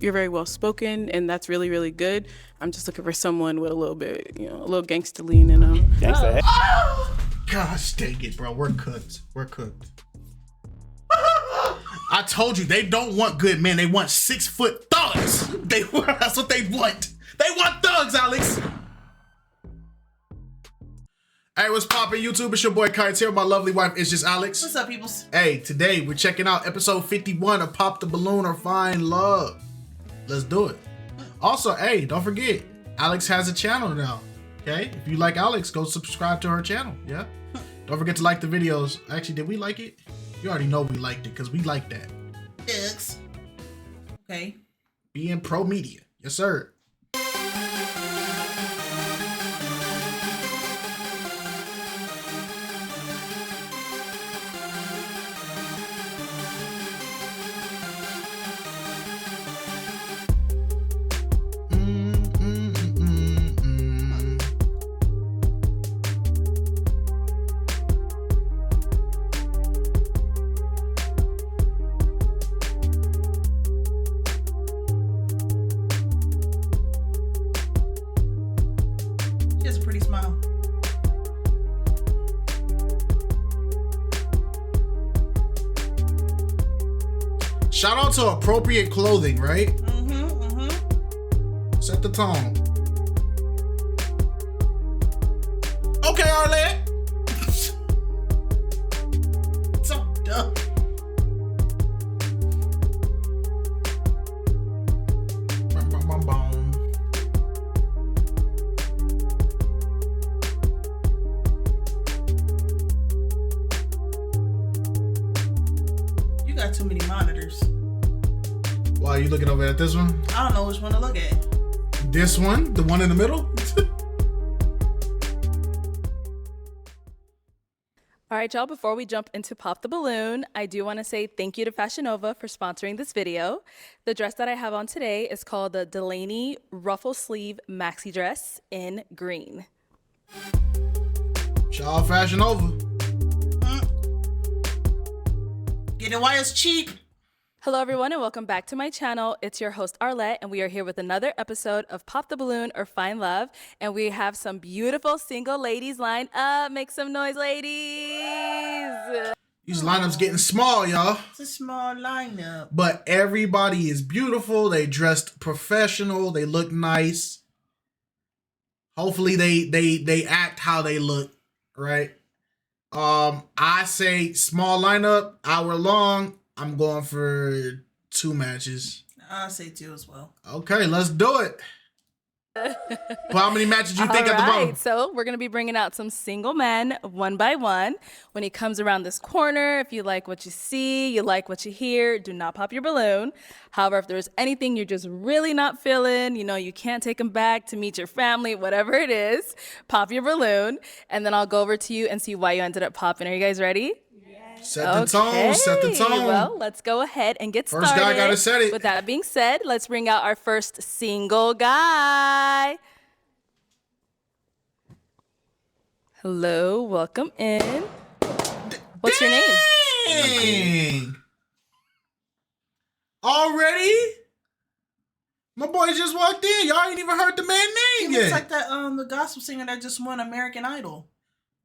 you're very well spoken, and that's really, really good. I'm just looking for someone with a little bit, a little gangster lean in them. Gangsta. Oh! Gosh dang it, bro. We're cooked. We're cooked. I told you, they don't want good men. They want 6-foot thugs. That's what they want. They want thugs, Alex. Hey, what's poppin', YouTube? It's your boy KiteZz here with my lovely wife, ItzJustAlex. What's up, peoples? Hey, today we're checking out episode 51 of Pop the Balloon or Find Love. Let's do it. Also, hey, don't forget, Alex has a channel now. Okay? If you like Alex, go subscribe to her channel. Yeah? Don't forget to like the videos. Actually, did we like it? You already know we liked it because we like that. Yes. Okay. BM Pro Media. Yes, sir. She has a pretty smile. Shout out to appropriate clothing, right? Set the tone. Okay, Arlette. So dumb. Bum, bum, bum, bum. You got too many monitors. Why are you looking over at this one? I don't know which one to look at. This one? The one in the middle? All right, y'all, before we jump into Pop the Balloon, I do want to say thank you to Fashion Nova for sponsoring this video. The dress that I have on today is called the Delaney Ruffle Sleeve Maxi Dress in green. Shout out Fashion Nova. Get it while it's cheap. Hello, everyone, and welcome back to my channel. It's your host, Arlette, and we are here with another episode of Pop the Balloon or Find Love, and we have some beautiful single ladies lined up. Make some noise, ladies. These lineups getting small, y'all. It's a small lineup. But everybody is beautiful. They dressed professional. They look nice. Hopefully they act how they look, right? I say small lineup, hour long. I'm going for 2 matches. I'll say 2 as well. Okay, let's do it. Well, how many matches you think at the bottom? So we're going to be bringing out some single men one by one. When he comes around this corner, if you like what you see, you like what you hear, do not pop your balloon. However, if there's anything you're just really not feeling, you can't take him back to meet your family, whatever it is, pop your balloon. And then I'll go over to you and see why you ended up popping. Are you guys ready? Set the tone, set the tone. Well, let's go ahead and get started. First guy gotta set it. With that being said, let's bring out our first single guy. Hello, welcome in. What's your name? Dang. Already? My boy just walked in. Y'all ain't even heard the man name He yet. looks like that the gospel singer that just won American Idol.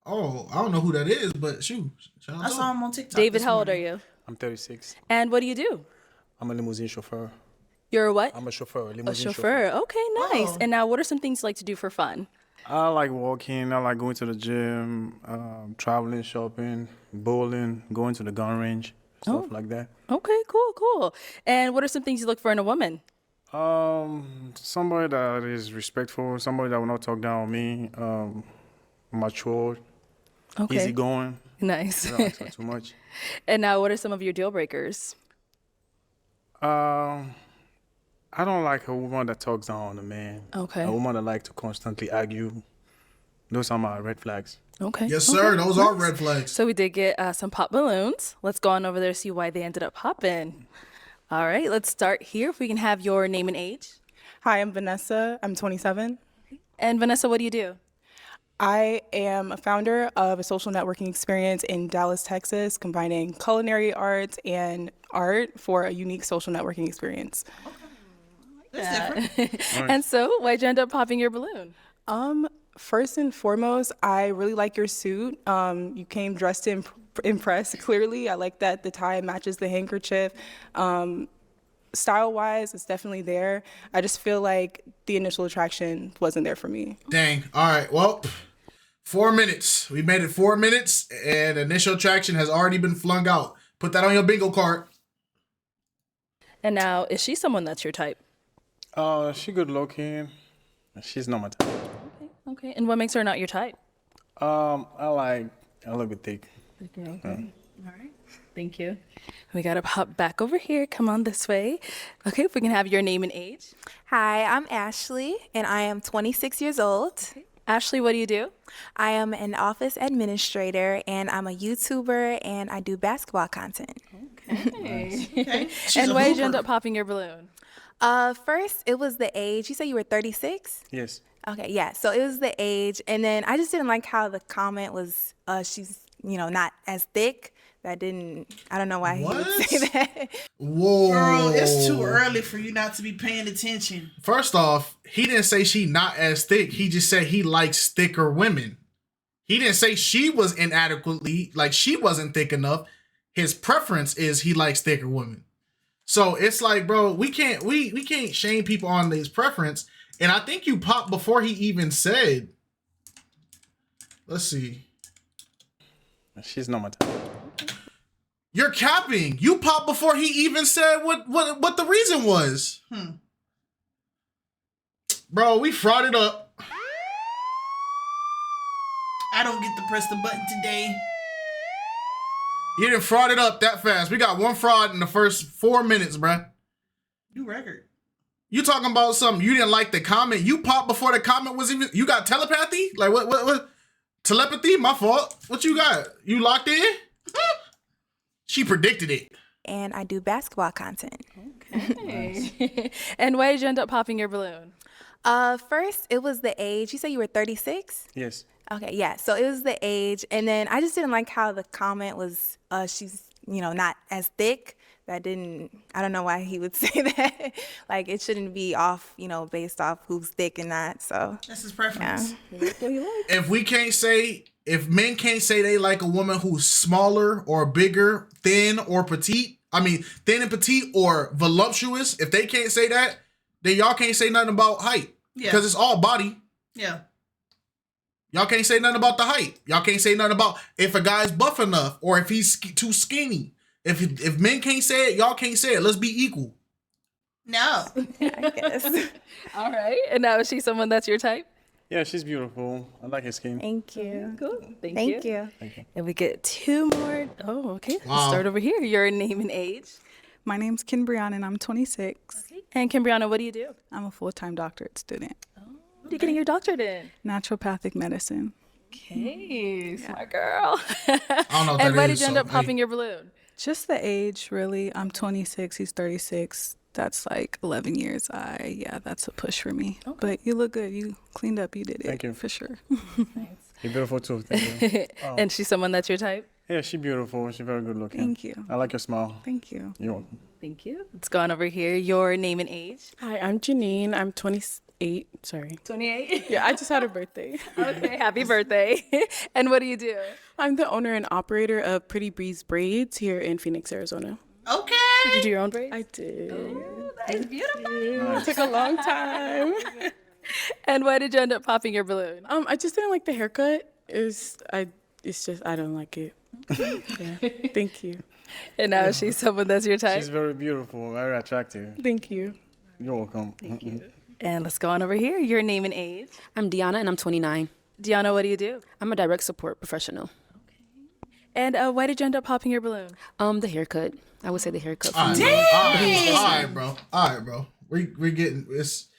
Oh, I don't know who that is, but shoot. Shout out I to saw him. him on TikTok. David, this how old are morning. you? I'm 36. And what do you do? I'm a limousine chauffeur. You're a what? I'm a chauffeur, A limousine chauffeur. Okay, nice. Oh. And now what are some things you like to do for fun? I like walking. I like going to the gym, traveling, shopping, bowling, going to the gun range, stuff like that. Okay, cool. And what are some things you look for in a woman? Somebody that is respectful, somebody that will not talk down on me, mature, Okay. easygoing. Nice. I don't talk too much. And now what are some of your deal breakers? I don't like a woman that talks down on a man. Okay. A woman that like to constantly argue. Those are my red flags. Okay. Yes, sir. Okay, Those are nice. red flags. So we did get some pop balloons. Let's go on over there and see why they ended up popping. All right, let's start here. If we can have your name and age. Hi, I'm Vanessa. I'm 27. And Vanessa, what do you do? I am a founder of a social networking experience in Dallas, Texas, combining culinary arts and art for a unique social networking experience. That's different. And so, why'd you end up popping your balloon? First and foremost, I really like your suit. You came dressed to impress, clearly. I like that the tie matches the handkerchief. Style-wise, it's definitely there. I just feel like the initial attraction wasn't there for me. Dang. All right. Well, 4 minutes. We made it 4 minutes, and initial attraction has already been flung out. Put that on your bingo card. And now, is she someone that's your type? She good looking. She's not my type. Okay. And what makes her not your type? I like a little bit thick. Okay. All right. Thank you. We got to pop back over here. Come on this way. Okay. If we can have your name and age. Hi, I'm Ashley, and I am 26 years old. Ashley, what do you do? I am an office administrator, and I'm a YouTuber, and I do basketball content. Okay. She's And a why did you hooper. end up popping your balloon? First, it was the age. You said you were 36? Yes. Okay, yeah. So it was the age, and then I just didn't like how the comment was, she's, not as thick. I don't know why he would say that. Whoa. Girl, it's too early for you not to be paying attention. First off, he didn't say she not as thick. He just said he likes thicker women. He didn't say she was inadequately, like she wasn't thick enough. His preference is he likes thicker women. So it's like, bro, we can't shame people on his preference. And I think you popped before he even said. Let's see. She's not my type. You're capping. You popped before he even said what the reason was. Bro, we fraud it up. I don't get to press the button today. You didn't fraud it up that fast. We got one fraud in the first 4 minutes, bruh. New record. You talking about something you didn't like the comment. You popped before the comment was even. You got telepathy? Like what? Telepathy? My fault. What you got? You locked in? She predicted it. And I do basketball content. And why did you end up popping your balloon? First, it was the age. You said you were 36? Yes. Okay, yeah. So it was the age, and then I just didn't like how the comment was, she's, not as thick. I don't know why he would say that. Like, it shouldn't be off, based off who's thick and not, so. That's his preference. If men can't say they like a woman who's smaller or bigger, thin or petite, thin and petite or voluptuous, if they can't say that, then y'all can't say nothing about height. Yeah. Because it's all body. Yeah. Y'all can't say nothing about the height. Y'all can't say nothing about if a guy's buff enough or if he's too skinny. If men can't say it, y'all can't say it. Let's be equal. No. I guess. All right. And now, is she someone that's your type? Yeah, she's beautiful. I like her skin. Thank you. Cool. Thank Thank you. you. And we get two more. Oh, okay. Let's Wow. start over here. Your name and age. My name's Kimbriana and I'm 26. And Kimbriana, what do you do? I'm a full-time doctorate student. What are you getting your doctorate in? Naturopathic medicine. Okay, smart girl. I don't know what And that why is, did you end so, up popping your balloon? Just the age, really. I'm 26, he's 36. That's like 11 years. That's a push for me. But you look good. You cleaned up. You did it. Thank you. For sure. You're beautiful too. Thank you. And she's someone that's your type? Yeah, she's beautiful. She's very good looking. Thank you. I like your smile. Thank you. You're welcome. Thank you. Let's go on over here. Your name and age. Hi, I'm Janine. I'm 28. Sorry. 28. Yeah, I just had a birthday. Okay, happy birthday. And what do you do? I'm the owner and operator of Pretty Breeze Braids here in Phoenix, Arizona. Okay. Did you do your own braids? I did. That is beautiful. It took a long time. And why did you end up popping your balloon? I just didn't like the haircut. I don't like it. Yeah. Thank you. And now she's someone that's your type. She's very beautiful, very attractive. Thank you. You're welcome. And let's go on over here. Your name and age. I'm Deanna and I'm 29. Deanna, what do you do? I'm a direct support professional. And why did you end up popping your balloon? The haircut. I would say the haircut. All right, for me. all right, bro. All right, bro. We're getting it's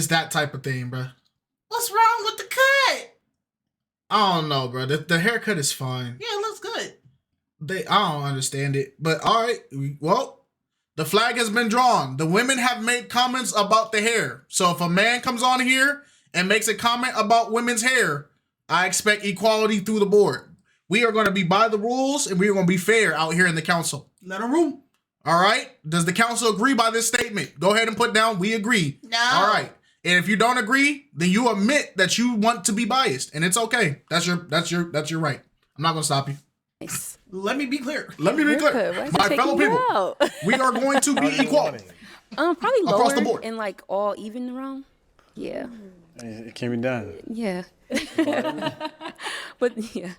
that type of thing, bro. What's wrong with the cut? I don't know, bro. The haircut is fine. Yeah, it looks good. I don't understand it, but all right. Well, the flag has been drawn. The women have made comments about the hair. So if a man comes on here and makes a comment about women's hair, I expect equality through the board. We are going to be by the rules and we are going to be fair out here in the council. Let her room. All right. Does the council agree by this statement? Go ahead and put down, we agree. No. All right. And if you don't agree, then you admit that you want to be biased, and it's okay. That's your right. I'm not gonna stop you. Nice. Let me be clear. Let me be clear, Why is it my taking fellow you people. out? We are going to be equal. Probably lower Across the board. and like all even around. Yeah. It can be done. Yeah. But yeah.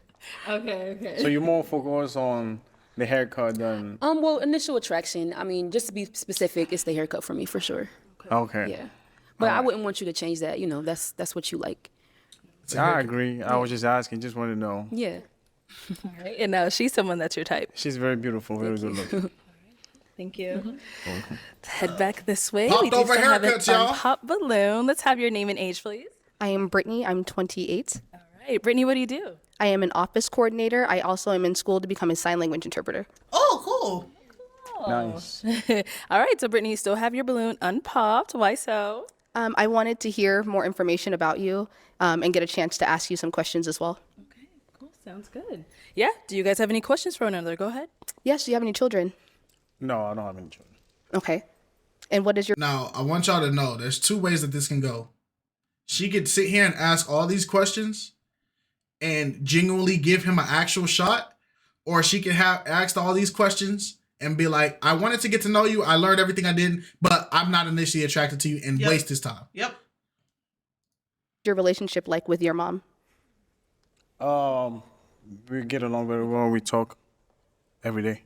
Okay. So you're more focused on the haircut than. Well, initial attraction. I mean, just to be specific, it's the haircut for me for sure. Okay. Yeah. But I wouldn't want you to change that. You know, that's what you like. I agree. I was just asking. Just want to know. Yeah. All right. And now she's someone that's your type. She's very beautiful. Very good looking. Thank you. Let's head back this way. Popped We do over still have haircuts, an y'all. Pop balloon. Let's have your name and age, please. I am Brittany. I'm 28. All right. Brittany, what do you do? I am an office coordinator. I also am in school to become a sign language interpreter. Oh, cool. Nice. All right. So, Brittany, you still have your balloon unpopped. Why so? I wanted to hear more information about you and get a chance to ask you some questions as well. Okay. Cool. Sounds good. Yeah. Do you guys have any questions for one another? Go ahead. Yes, do you have any children? No, I don't have any children. Okay. And what is your... Now, I want y'all to know there's two ways that this can go. She could sit here and ask all these questions and genuinely give him an actual shot, or she could have asked all these questions and be like, I wanted to get to know you. I learned everything I did, but I'm not initially attracted to you, and waste his time. Yep. your relationship like with your mom? We get along very well. We talk every day.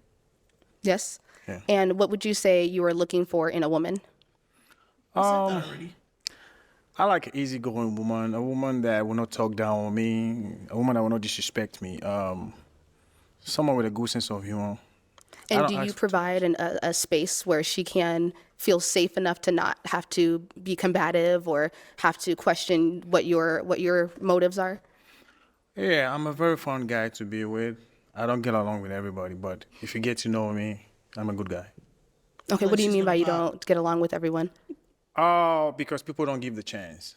Yes. Yeah. And what would you say you are looking for in a woman? I like an easygoing woman, a woman that will not talk down on me, a woman that will not disrespect me, someone with a good sense of humor. And do you provide a space where she can feel safe enough to not have to be combative or have to question what your motives are? Yeah, I'm a very fun guy to be with. I don't get along with everybody, but if you get to know me, I'm a good guy. Okay, what do you mean by you don't get along with everyone? Oh, because people don't give the chance.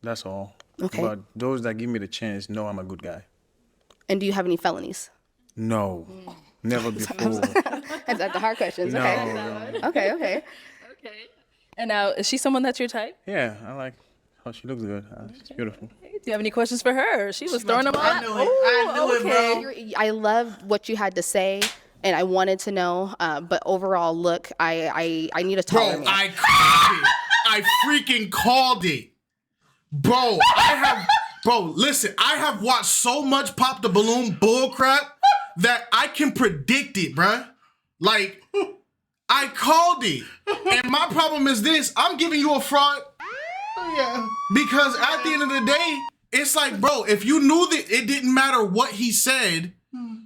That's all. Okay. But those that give me the chance know I'm a good guy. And do you have any felonies? No, never before. That's the hard questions. No, Okay. no. Okay. And now, is she someone that's your type? Yeah, I like how she looks good. She's beautiful. Do you have any questions for her? She was throwing them I out. knew it. I knew it, bro. I love what you had to say, and I wanted to know. But overall, look, I need a taller Bro, man. I called it. I freaking called it. Bro, listen, I have watched so much Pop the Balloon bullcrap that I can predict it, bruh. Like, I called it. And my problem is this, I'm giving you a fraud. Yeah. Because at the end of the day, it's like, bro, if you knew that it didn't matter what he said,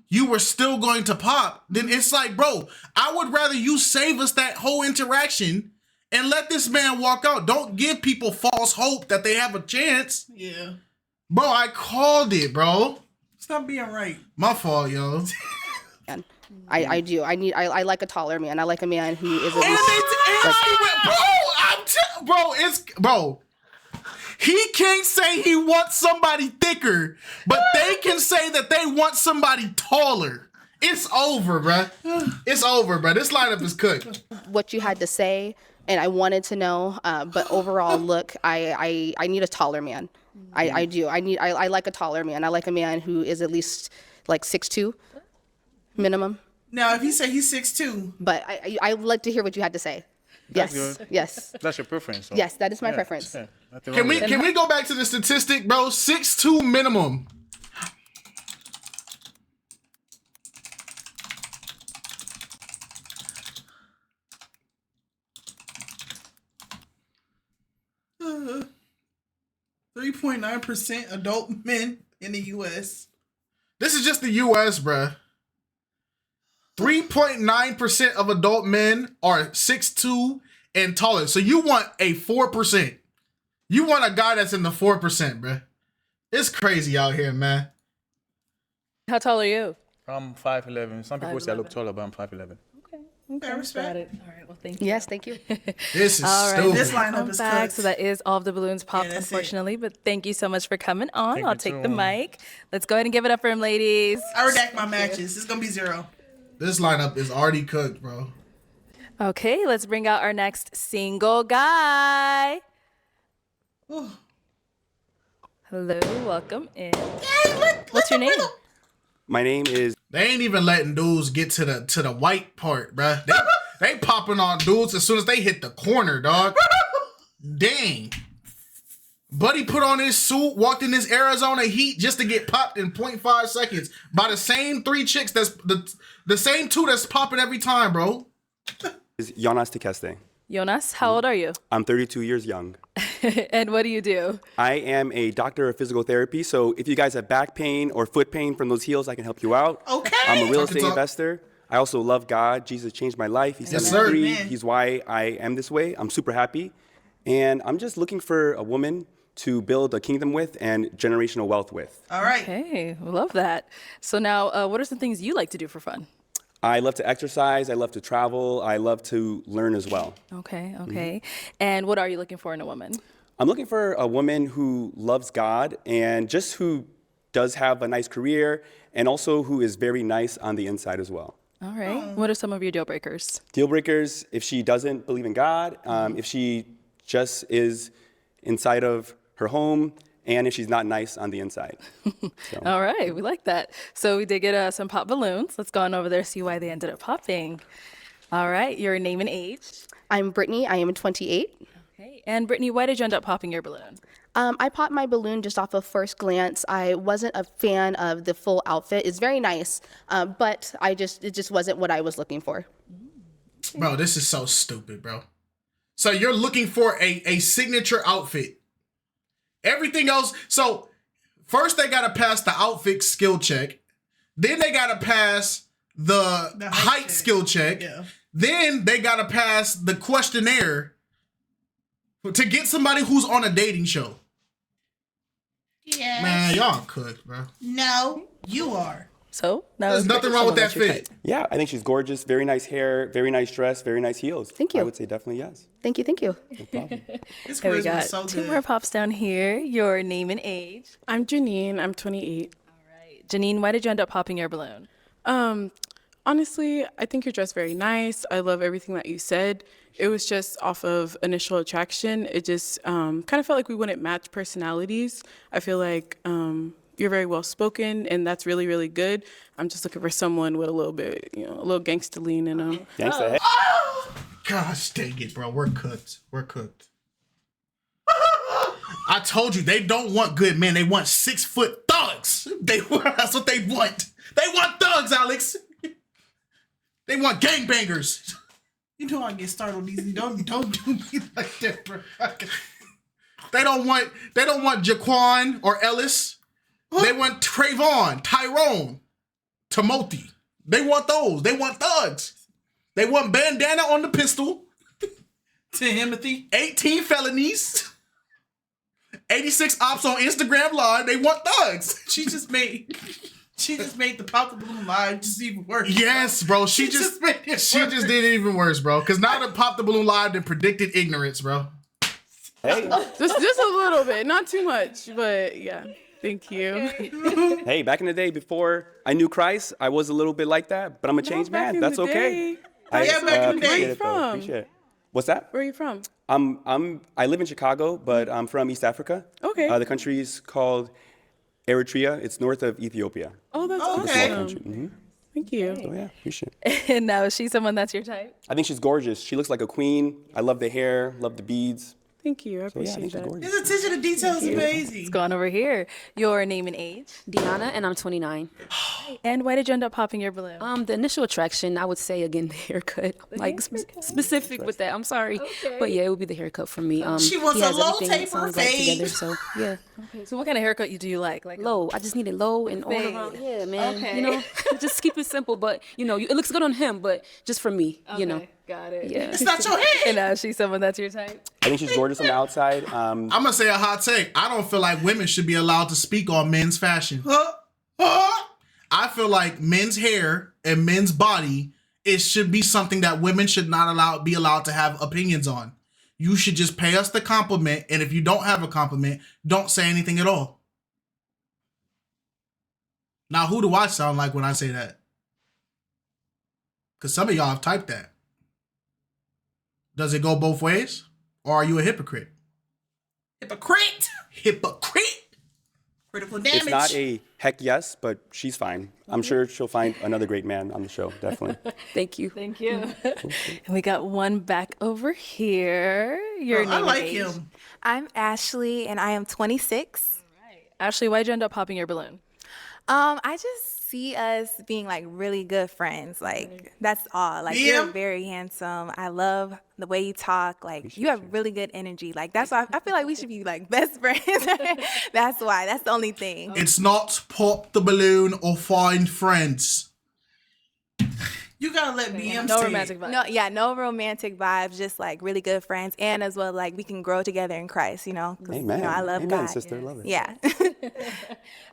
you were still going to pop, then it's like, bro, I would rather you save us that whole interaction and let this man walk out. Don't give people false hope that they have a chance. Yeah. Bro, I called it, bro. Stop being right. My fault, yo. I do. I like a taller man. I like a man who is at And least bro, he can't say he wants somebody thicker, but they can say that they want somebody taller. It's over, bruh. It's over, bruh. This lineup is cooked. what you had to say, and I wanted to know. But overall, look, I need a taller man. I do. I like a taller man. I like a man who is at least like 6'2", minimum. Now, if he say he's 6'2", But I would like to hear what you had to say. That's Yes. good. Yes. That's your preference. So. Yes, that is my Yeah, preference. yeah, nothing Can wrong we with that. go back to the statistic, bro? 6'2" minimum. 3.9% adult men in the U.S. This is just the U.S., bruh. 3.9% of adult men are 6'2" and taller. So you want a 4%. You want a guy that's in the 4%, bruh. It's crazy out here, man. How tall are you? I'm 5'11". Some people say I look taller, but I'm 5'11". Okay, respect. All right, well, thank you. Yes, thank you. This is All right, stupid. This lineup Welcome is back. cooked. So that is all of the balloons popped, Yeah, that's it. unfortunately. But thank you so much for coming on. Thank I'll you take too. the mic. Let's go ahead and give it up for him, ladies. I redact my matches. It's gonna be 0. This lineup is already cooked, bro. Okay, let's bring out our next single guy. Hello, welcome in. What's your name? My name is. They ain't even letting dudes get to the white part, bruh. They popping on dudes as soon as they hit the corner, dog. Dang. Buddy put on his suit, walked in this Arizona heat just to get popped in 0.5 seconds by the same 3 chicks that's the same 2 that's popping every time, bro. Is Yonas to Jonas, how old are you? I'm 32 years young. And what do you do? I am a doctor of physical therapy, so if you guys have back pain or foot pain from those heels, I can help you out. Okay. I'm a real estate investor. I also love God. Jesus changed my life. He set me free. He's why I am this way. I'm super happy. And I'm just looking for a woman to build a kingdom with and generational wealth with. All right. Hey, we love that. So now, what are some things you like to do for fun? I love to exercise. I love to travel. I love to learn as well. Okay. And what are you looking for in a woman? I'm looking for a woman who loves God and just who does have a nice career and also who is very nice on the inside as well. All right. What are some of your deal breakers? Deal breakers, if she doesn't believe in God, if she just is inside of her home, and if she's not nice on the inside. So. All right, we like that. So we did get some pop balloons. Let's go on over there, see why they ended up popping. All right, your name and age. I'm Brittany. I am 28. Okay, and Brittany, why did you end up popping your balloon? I popped my balloon just off of first glance. I wasn't a fan of the full outfit. It's very nice, but it just wasn't what I was looking for. Bro, this is so stupid, bro. So you're looking for a signature outfit. Everything else, so first they gotta pass the outfit skill check. Then they gotta pass the height skill check. Yeah. Then they gotta pass the questionnaire to get somebody who's on a dating show. Yeah. Man, y'all cooked, bro. No, you are. So there's nothing wrong with that fit. Yeah, I think she's gorgeous. Very nice hair, very nice dress, very nice heels. Thank you. I would say definitely yes. Thank you. No problem. Okay, we got so 2 more pops down here. Your name and age. I'm Janine. I'm 28. All right. Janine, why did you end up popping your balloon? Honestly, I think you're dressed very nice. I love everything that you said. It was just off of initial attraction. It just kind of felt like we wouldn't match personalities. I feel like you're very well spoken, and that's really, really good. I'm just looking for someone with a little bit, a little gangster lean in them. Gangsta. Hey. Oh, gosh dang it, bro. We're cooked. I told you, they don't want good men. They want 6-foot thugs. That's what they want. They want thugs, Alex. They want gangbangers. You know I get started on these. Don't do me like that, bro. They don't want Jaquan or Ellis. They want Trayvon, Tyrone, Timothy. They want those. They want thugs. They want bandana on the pistol. Timothy. 18 felonies. 86 ops on Instagram Live. They want thugs. She just made the Pop the Balloon Live just even worse. Yes, bro. She just did it even worse, bro. Because now the Pop the Balloon Live done predicted ignorance, bro. Hey. just a little bit, not too much, but yeah. Thank you. Hey, back in the day, before I knew Christ, I was a little bit like that, but I'm a changed man. That's okay. Back in the day. Appreciate Where are you it, though. from? Appreciate it. What's that? Where are you from? I live in Chicago, but I'm from East Africa. Okay. The country is called Eritrea. It's north of Ethiopia. Oh, that's It's a awesome. small country. Mm-hmm. Thank you. So yeah, appreciate it. And now, is she someone that's your type? I think she's gorgeous. She looks like a queen. I love the hair, love the beads. Thank you. I So yeah, I think appreciate she's that. gorgeous. His attention to detail is amazing. Let's go on over here. Your name and age. Deanna, and I'm 29. And why did you end up popping your balloon? The initial attraction, I would say again the haircut, specific with that. I'm sorry, but yeah, it would be the haircut for me. She wants he a has low everything that taper sounds like fade. together, so yeah, Okay, so what kind of haircut do you like? Like low. I just need it low and all Fade. around. Yeah, man. Okay. Just keep it simple, but it looks good on him, but just for me, Got it. Yeah. It's not your head. And now, is she someone that's your type? I think she's gorgeous on the outside. I'm going to say a hot take. I don't feel like women should be allowed to speak on men's fashion. I feel like men's hair and men's body, it should be something that women should not be allowed to have opinions on. You should just pay us the compliment, and if you don't have a compliment, don't say anything at all. Now, who do I sound like when I say that? Because some of y'all have typed that. Does it go both ways? Or are you a hypocrite? Hypocrite. Critical damage. It's not a heck yes, but she's fine. I'm sure she'll find another great man on the show, definitely. Thank you. Thank you. And we got one back over here. Your name I and like age. him. I'm Ashley, and I am 26. Ashley, why'd you end up popping your balloon? I just see us being like really good friends. Like that's all. Like you're very handsome. I love the way you talk. Like you have really good energy. Like that's why I feel like we should be like best friends. That's why. That's the only thing. It's not pop the balloon or find friends. You gotta let BM No say romantic it. vibe. No romantic vibes. Just like really good friends, and as well like we can grow together in Christ. You know, 'cause, Amen. you know I love Amen, God. sister. Love it. Yeah.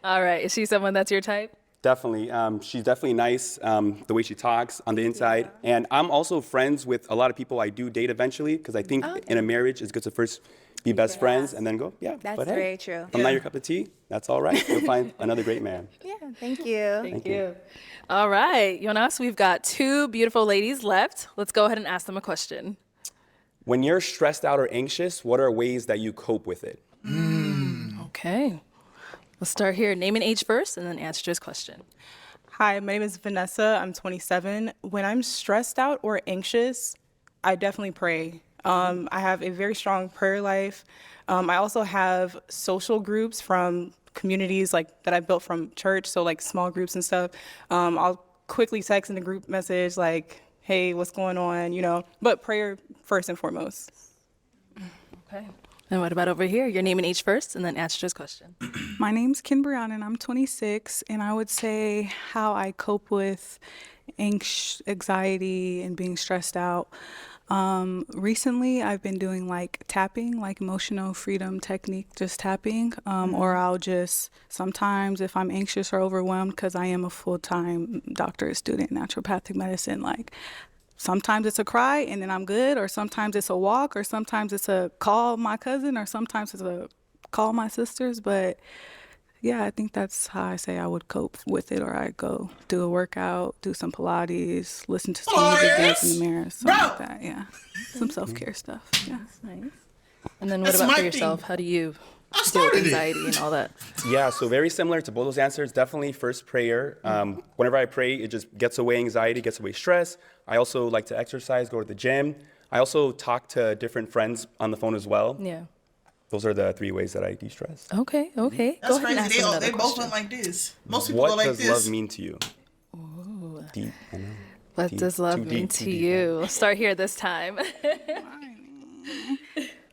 All right. Is she someone that's your type? Definitely. She's definitely nice, the way she talks on the inside. And I'm also friends with a lot of people I do date eventually, because I think in a marriage, it's good to first be best friends and then go, That's but hey, very true. if I'm not your cup of tea, that's all right. You'll find another great man. Yeah. Thank you. Thank you. All right, Yonas, we've got two beautiful ladies left. Let's go ahead and ask them a question. When you're stressed out or anxious, what are ways that you cope with it? Okay. Let's start here. Name and age first, and then answer this question. Hi, my name is Vanessa. I'm 27. When I'm stressed out or anxious, I definitely pray. I have a very strong prayer life. I also have social groups from communities like that I built from church, so like small groups and stuff. I'll quickly text in the group message like, "Hey, what's going on?" You know, but prayer first and foremost. Okay. And what about over here? Your name and age first, and then answer this question. My name's Kim Brianna, and I'm 26, and I would say how I cope with anxiety and being stressed out. Recently, I've been doing like tapping, like emotional freedom technique, just tapping, or I'll just sometimes if I'm anxious or overwhelmed, because I am a full-time doctorate student in naturopathic medicine, like sometimes it's a cry and then I'm good, or sometimes it's a walk, or sometimes it's a call my cousin, or sometimes it's a call my sisters. But yeah, I think that's how I say I would cope with it. Or I go do a workout, do some Pilates, listen to some music, dance in the mirror, something like that. Yeah, some self-care stuff. Yeah, nice. And then what That's about my for thing. yourself? How do you I deal with started it. anxiety and all that? Yeah, so very similar to both those answers. Definitely first prayer. Whenever I pray, it just gets away anxiety, gets away stress. I also like to exercise, go to the gym. I also talk to different friends on the phone as well. Yeah. Those are the 3 ways that I de-stress. Okay. Okay. That's go ahead and ask crazy. them They another both question. went like this. Most people What go like does this. love mean to you? Deep, I know. What Deep, does love too mean deep, to too deep, you? Let's start here this time.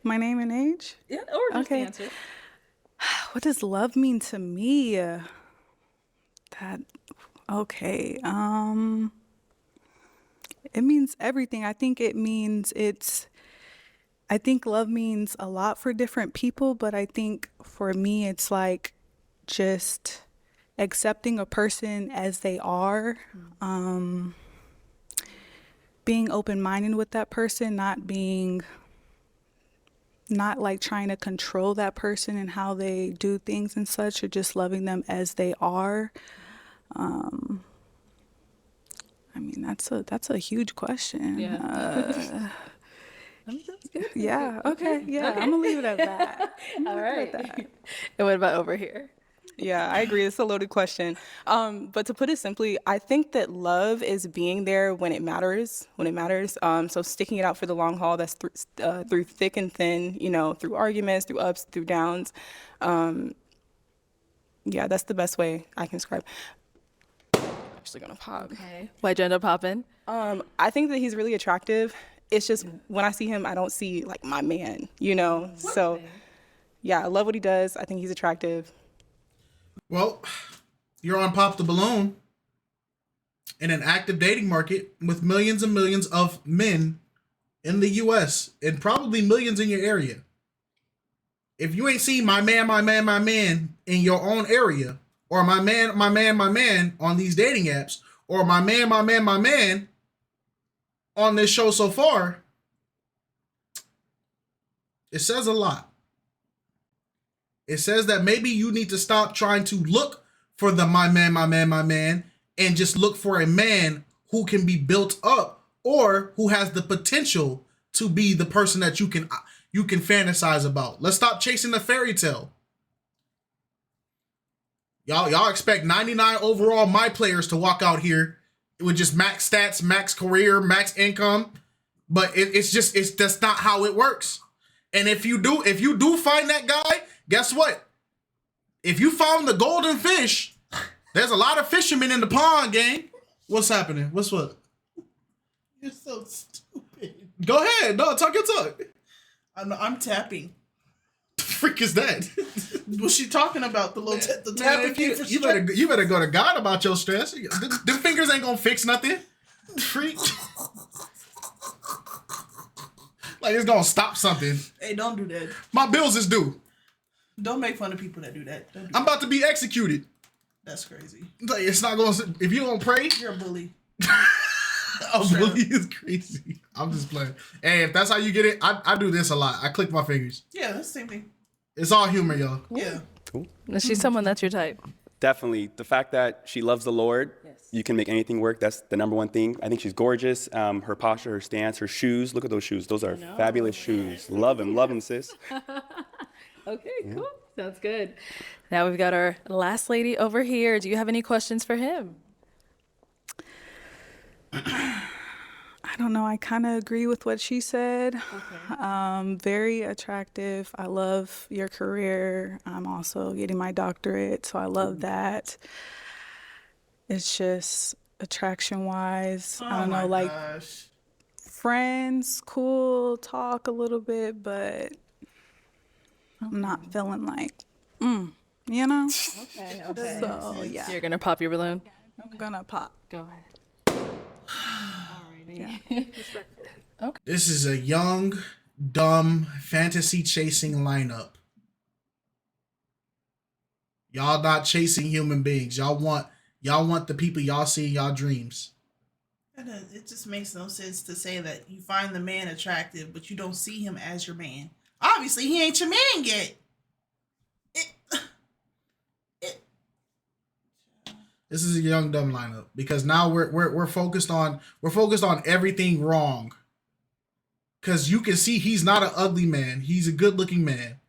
my name and age. Yeah, or just Okay. answer. What does love mean to me? Okay. It means everything. I think love means a lot for different people, but I think for me it's like just accepting a person as they are, being open-minded with that person, not like trying to control that person and how they do things and such, or just loving them as they are. I mean, that's a huge question. Yeah. Yeah. Okay. Yeah. I'm gonna leave it at that. All right. And what about over here? Yeah, I agree. It's a loaded question. But to put it simply, I think that love is being there when it matters, So sticking it out for the long haul, that's through thick and thin, you know, through arguments, through ups, through downs. Yeah, that's the best way I can describe. Actually gonna pop. Okay. Why'd you end up popping? I think that he's really attractive. It's just when I see him, I don't see like my man, you know? So yeah, I love what he does. I think he's attractive. Well, you're on Pop the Balloon in an active dating market with millions and millions of men in the U.S. and probably millions in your area. If you ain't seen my man in your own area, or my man on these dating apps, or my man on this show so far, it says a lot. It says that maybe you need to stop trying to look for the my man, and just look for a man who can be built up or who has the potential to be the person that you can fantasize about. Let's stop chasing the fairy tale. Y'all expect 99 overall my players to walk out here with just max stats, max career, max income, but that's not how it works. And if you do find that guy, guess what? If you found the golden fish, there's a lot of fishermen in the pond, gang. What's happening? What's what? You're so stupid. Go ahead. No, talk your talk. I'm tapping. The freak is that? What's she talking about? The tapping key for stress? You better go to God about your stress. Them fingers ain't gonna fix nothing. Freak. Like it's gonna stop something. Hey, don't do that. My bills is due. Don't make fun of people that do that. I'm about to be executed. That's crazy. Like it's not gonna. If you don't pray, You're a bully. a bully is crazy. I'm just playing. Hey, if that's how you get it, I do this a lot. I click my fingers. Yeah, that's the same thing. It's all humor, y'all. Yeah. Cool. Is she someone that's your type? Definitely. The fact that she loves the Lord, you can make anything work. That's the number one thing. I think she's gorgeous. Her posture, her stance, her shoes. Look at those shoes. Those are fabulous shoes. Love them, sis. Okay, cool. Sounds good. Now we've got our last lady over here. Do you have any questions for him? I don't know. I kind of agree with what she said. Okay. Very attractive. I love your career. I'm also getting my doctorate, so I love that. It's just attraction-wise. I don't know, like friends, cool, talk a little bit, but I'm not feeling like, you know? Okay. So, yeah. You're going to pop your balloon? I'm gonna pop. Go ahead. Yeah. Okay. This is a young, dumb, fantasy-chasing lineup. Y'all not chasing human beings. Y'all want the people y'all see in y'all dreams. It just makes no sense to say that you find the man attractive, but you don't see him as your man. Obviously, he ain't your man yet. This is a young dumb lineup because now we're focused on everything wrong. Cause you can see he's not an ugly man. He's a good looking man.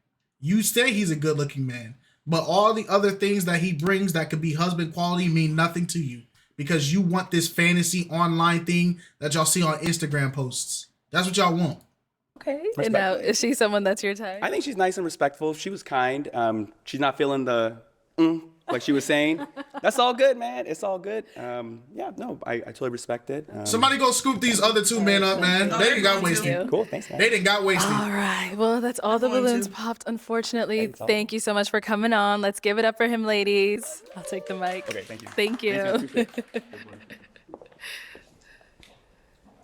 You say he's a good looking man, but all the other things that he brings that could be husband quality mean nothing to you because you want this fantasy online thing that y'all see on Instagram posts. That's what y'all want. Okay. And now, is she someone that's your type? I think she's nice and respectful. She was kind. She's not feeling the like she was saying. That's all good, man. It's all good. I totally respect it. Somebody go scoop these other two men up, man. They didn't got wasted. Cool, thanks, man. They didn't got wasted. All right. Well, that's all the balloons popped, unfortunately. Thank you so much for coming on. Let's give it up for him, ladies. I'll take the mic. Okay, thank you. Thank you.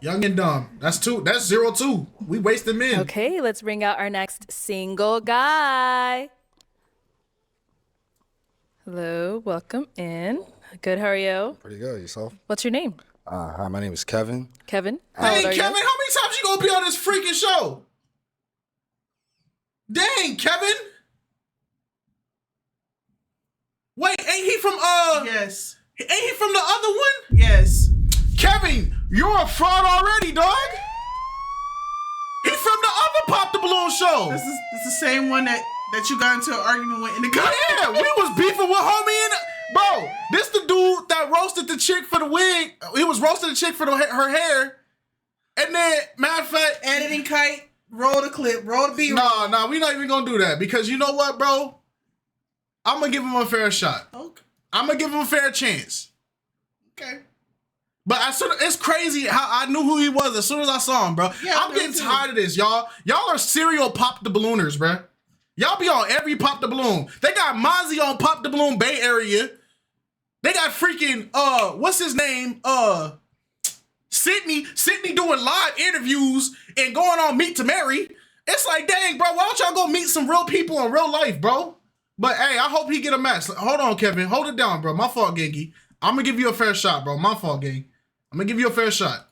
Young and dumb. That's 0-2. We wasted men. Okay, let's bring out our next single guy. Hello, welcome in. Good, how are you? Pretty good, yourself? What's your name? Hi, my name is Kevin. Kevin? Hey, Kevin, how many times you gonna be on this freaking show? Dang, Kevin. Wait, ain't he from Yes. Ain't he from the other one? Yes. Kevin, you're a fraud already, dog. He's from the other Pop the Balloon show. This is the same one that you got into an argument with in the car. Yeah, we was beefing with homie and bro. This the dude that roasted the chick for the wig. He was roasting the chick for her hair, and then matter of fact, editing kite, roll the clip, roll the beat. No, we not even gonna do that because you know what, bro? I'm gonna give him a fair shot. Okay. I'm gonna give him a fair chance. Okay. But it's crazy how I knew who he was as soon as I saw him, bro. Yeah, I'm getting tired of this, y'all. Y'all are serial Pop the Ballooners, bro. Y'all be on every Pop the Balloon. They got Mozzie on Pop the Balloon Bay Area. They got freaking, what's his name? Sydney doing live interviews and going on Meet to Marry. It's like, dang, bro, why don't y'all go meet some real people in real life, bro? But hey, I hope he get a match. Hold on, Kevin. Hold it down, bro. My fault, Gengi. I'm gonna give you a fair shot, bro. My fault, gang. I'm gonna give you a fair shot.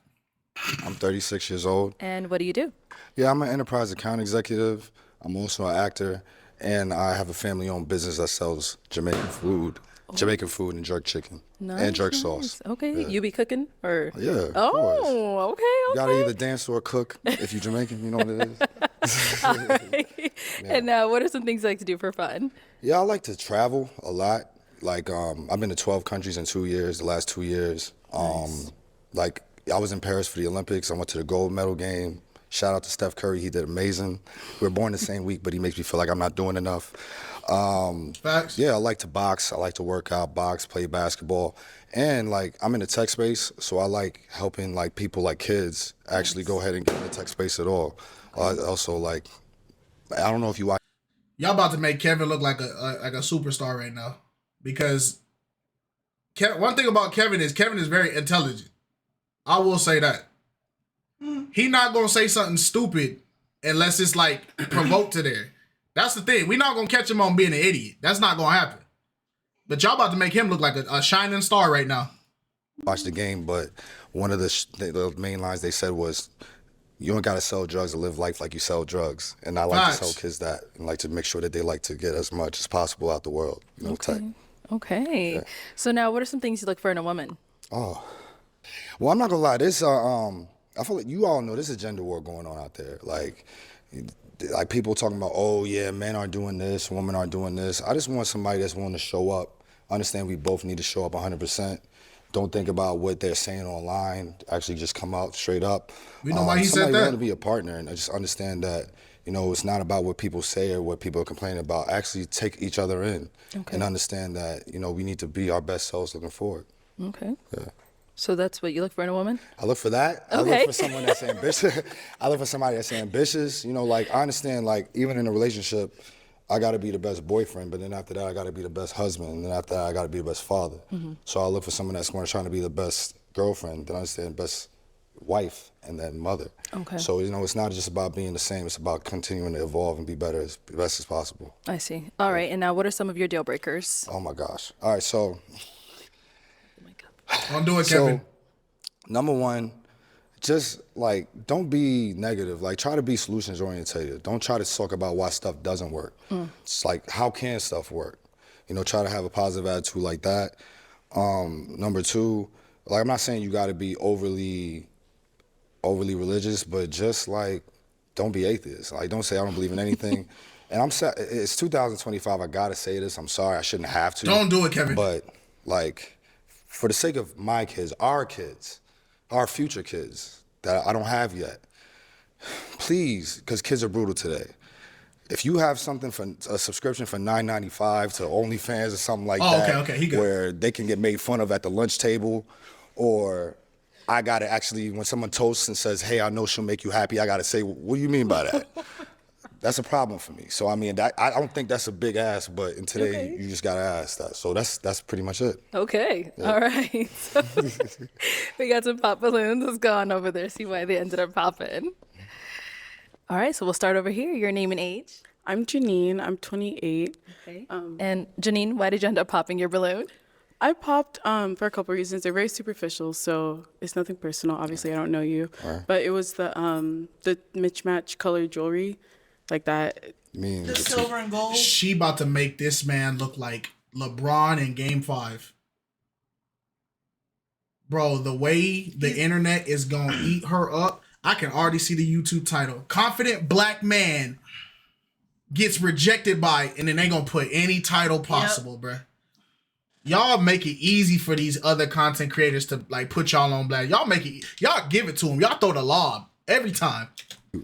I'm 36 years old. And what do you do? Yeah, I'm an enterprise account executive. I'm also an actor, and I have a family-owned business that sells Jamaican food. Jamaican food and jerk chicken and jerk sauce. Okay, Yeah. you be cooking or? Yeah. Of course. Oh, okay. You gotta either dance or cook if you're Jamaican. You know what it is. All right. And what are some things you like to do for fun? Yeah, I like to travel a lot. Like I've been to 12 countries in 2 years. The last 2 years. Like I was in Paris for the Olympics. I went to the gold medal game. Shout out to Steph Curry. He did amazing. We were born the same week, but he makes me feel like I'm not doing enough. Facts. Yeah, I like to box. I like to work out, box, play basketball. And like I'm in the tech space, so I like helping like people like kids actually go ahead and get in the tech space at all. Also like, I don't know if you watch. Y'all about to make Kevin look like a superstar right now, because one thing about Kevin is very intelligent. I will say that. He not gonna say something stupid unless it's like provoked to there. That's the thing. We're not gonna catch him on being an idiot. That's not gonna happen. But y'all about to make him look like a shining star right now. Watch the game, but one of the main lines they said was, "You don't gotta sell drugs to live life like you sell drugs." And I like to tell kids that, and like to make sure that they like to get as much as possible out the world. You know, tech. Okay. Yeah. So now, what are some things you look for in a woman? Oh, well, I'm not gonna lie. This I feel like you all know there's a gender war going on out there. Like people talking about, oh yeah, men aren't doing this, women aren't doing this. I just want somebody that's willing to show up. Understand we both need to show up 100%. Don't think about what they're saying online. Actually just come out straight up. We know why he said that. Somebody want to be a partner, and I just understand that, you know, it's not about what people say or what people are complaining about. Actually take each other in and understand that, you know, we need to be our best selves looking forward. Okay. Yeah. So that's what you look for in a woman? I look for that. Okay. I look for someone that's ambitious. I look for somebody that's ambitious. You know, like I understand, like even in a relationship, I got to be the best boyfriend, but then after that, I got to be the best husband, and then after that, I got to be the best father. So I look for someone that's going to try to be the best girlfriend, then understand best wife, and then mother. Okay. So, you know, it's not just about being the same. It's about continuing to evolve and be better as best as possible. I see. All right. And now what are some of your deal breakers? Oh, my gosh. All right, so. Don't do it, Kevin. So, number one, just like don't be negative. Like try to be solutions oriented. Don't try to talk about why stuff doesn't work. It's like how can stuff work? You know, try to have a positive attitude like that. Number two, like I'm not saying you got to be overly religious, but just like don't be atheist. Like don't say I don't believe in anything. And it's 2025. I gotta say this. I'm sorry. I shouldn't have to. Don't do it, Kevin. But like. For the sake of my kids, our future kids that I don't have yet, please, because kids are brutal today. If you have something for a subscription for $9.95 to OnlyFans or something like that, where they can get made fun of at the lunch table, or I gotta actually, when someone toasts and says, "Hey, I know she'll make you happy," I gotta say, "What do you mean by that?" That's a problem for me. So I mean, I don't think that's a big ask, but in today you just gotta ask that. So that's pretty much it. Okay. Yeah. All right. So we got some pop balloons. Let's go on over there, see why they ended up popping. All right. So we'll start over here. Your name and age. I'm Janine. I'm 28. Okay. And Janine, why did you end up popping your balloon? I popped for a couple reasons. They're very superficial, so it's nothing personal. Obviously, I don't know you, but it was the mismatch colored jewelry. Like that. The silver and gold. She about to make this man look like LeBron in Game 5. Bro, the way the internet is going to eat her up, I can already see the YouTube title. Confident black man gets rejected by, and then they going to put any title possible, bruh. Y'all make it easy for these other content creators to like put y'all on blast. Y'all give it to them. Y'all throw the lob every time.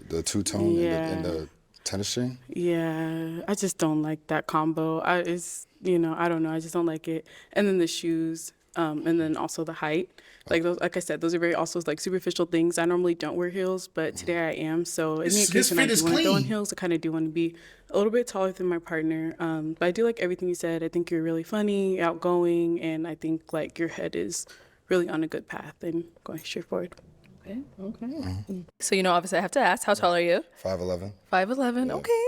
The two-tone and the tennis string? Yeah, I just don't like that combo. I don't know. I just don't like it. And then the shoes, and then also the height. Like those, like I said, those are very also like superficial things. I normally don't wear heels, but today I am. So in the occasion I do want to go in heels. I kind of do want to be a little bit taller than my partner. But I do like everything you said. I think you're really funny, outgoing, and I think like your head is really on a good path and going straight forward. Okay. So, obviously I have to ask, how tall are you? 5'11". 5'11". Yeah. Okay.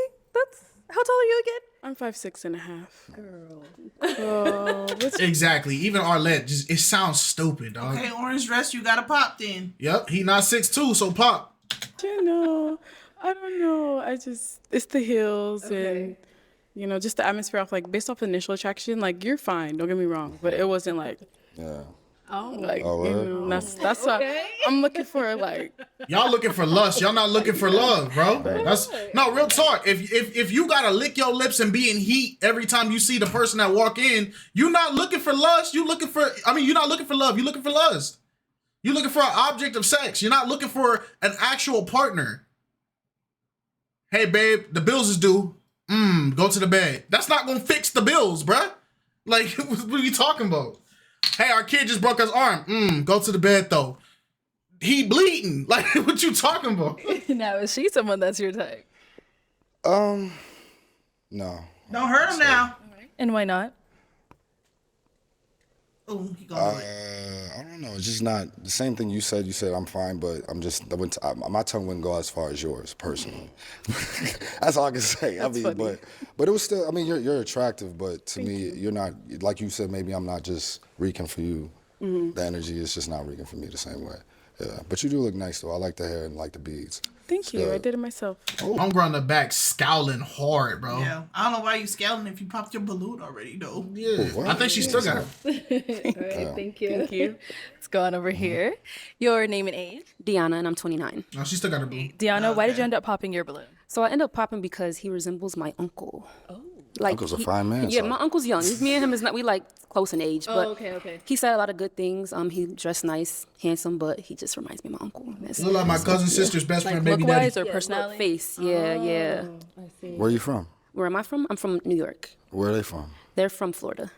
How tall are you again? I'm 5'6.5". Girl. Exactly. Even Arlette, it sounds stupid, dog. Okay, orange dress, you gotta pop then. Yep, he not 6'2", so pop. I don't know. It's the heels and You know, just the atmosphere off, like, based off initial attraction, like, you're fine, don't get me wrong, but it wasn't like, Yeah. like, you know, that's what I'm looking for, like. Y'all looking for lust. Y'all not looking for love, bro. That's no real talk. If you gotta lick your lips and be in heat every time you see the person that walk in, you're not looking for lust. You're not looking for love. You're looking for lust. You're looking for an object of sex. You're not looking for an actual partner. Hey, babe, the bills is due. Go to the bed. That's not gonna fix the bills, bruh. Like, what are you talking about? Hey, our kid just broke his arm. Go to the bed though. He bleeding. Like, what you talking about? Now, is she someone that's your type? No. Don't hurt him now. And why not? Oh, he gonna do I don't know. It's just not the same thing you said. You said I'm fine, but my tongue wouldn't go as far as yours personally. That's all I can say. I mean, funny. but it was still. I mean, you're attractive, but to me, you're not. Like you said, maybe I'm not just reeking for you. The energy is just not reeking for me the same way. Yeah, but you do look nice though. I like the hair and like the beads. Thank you. I did it myself. I'm going the back scowling hard, bro. Yeah, I don't know why you scowling if you popped your balloon already, though. Yeah, I think she still got All it. right, thank you. Thank you. Let's go on over here. Your name and age? Deanna, and I'm 29. No, she still got her balloon. Deanna, why did you end up popping your balloon? So I ended up popping because he resembles my uncle. Oh. Like, Uncle's a fine man. Yeah, so. my uncle's young. Me and him is not. We like close in age, but okay. he said a lot of good things. He dressed nice, handsome, but he just reminds me of my uncle. Look like my cousin sister's best friend, baby daddy. Look-wise or personality? Face, yeah. I see. Where are you from? Where am I from? I'm from New York. Where are they from? They're from Florida.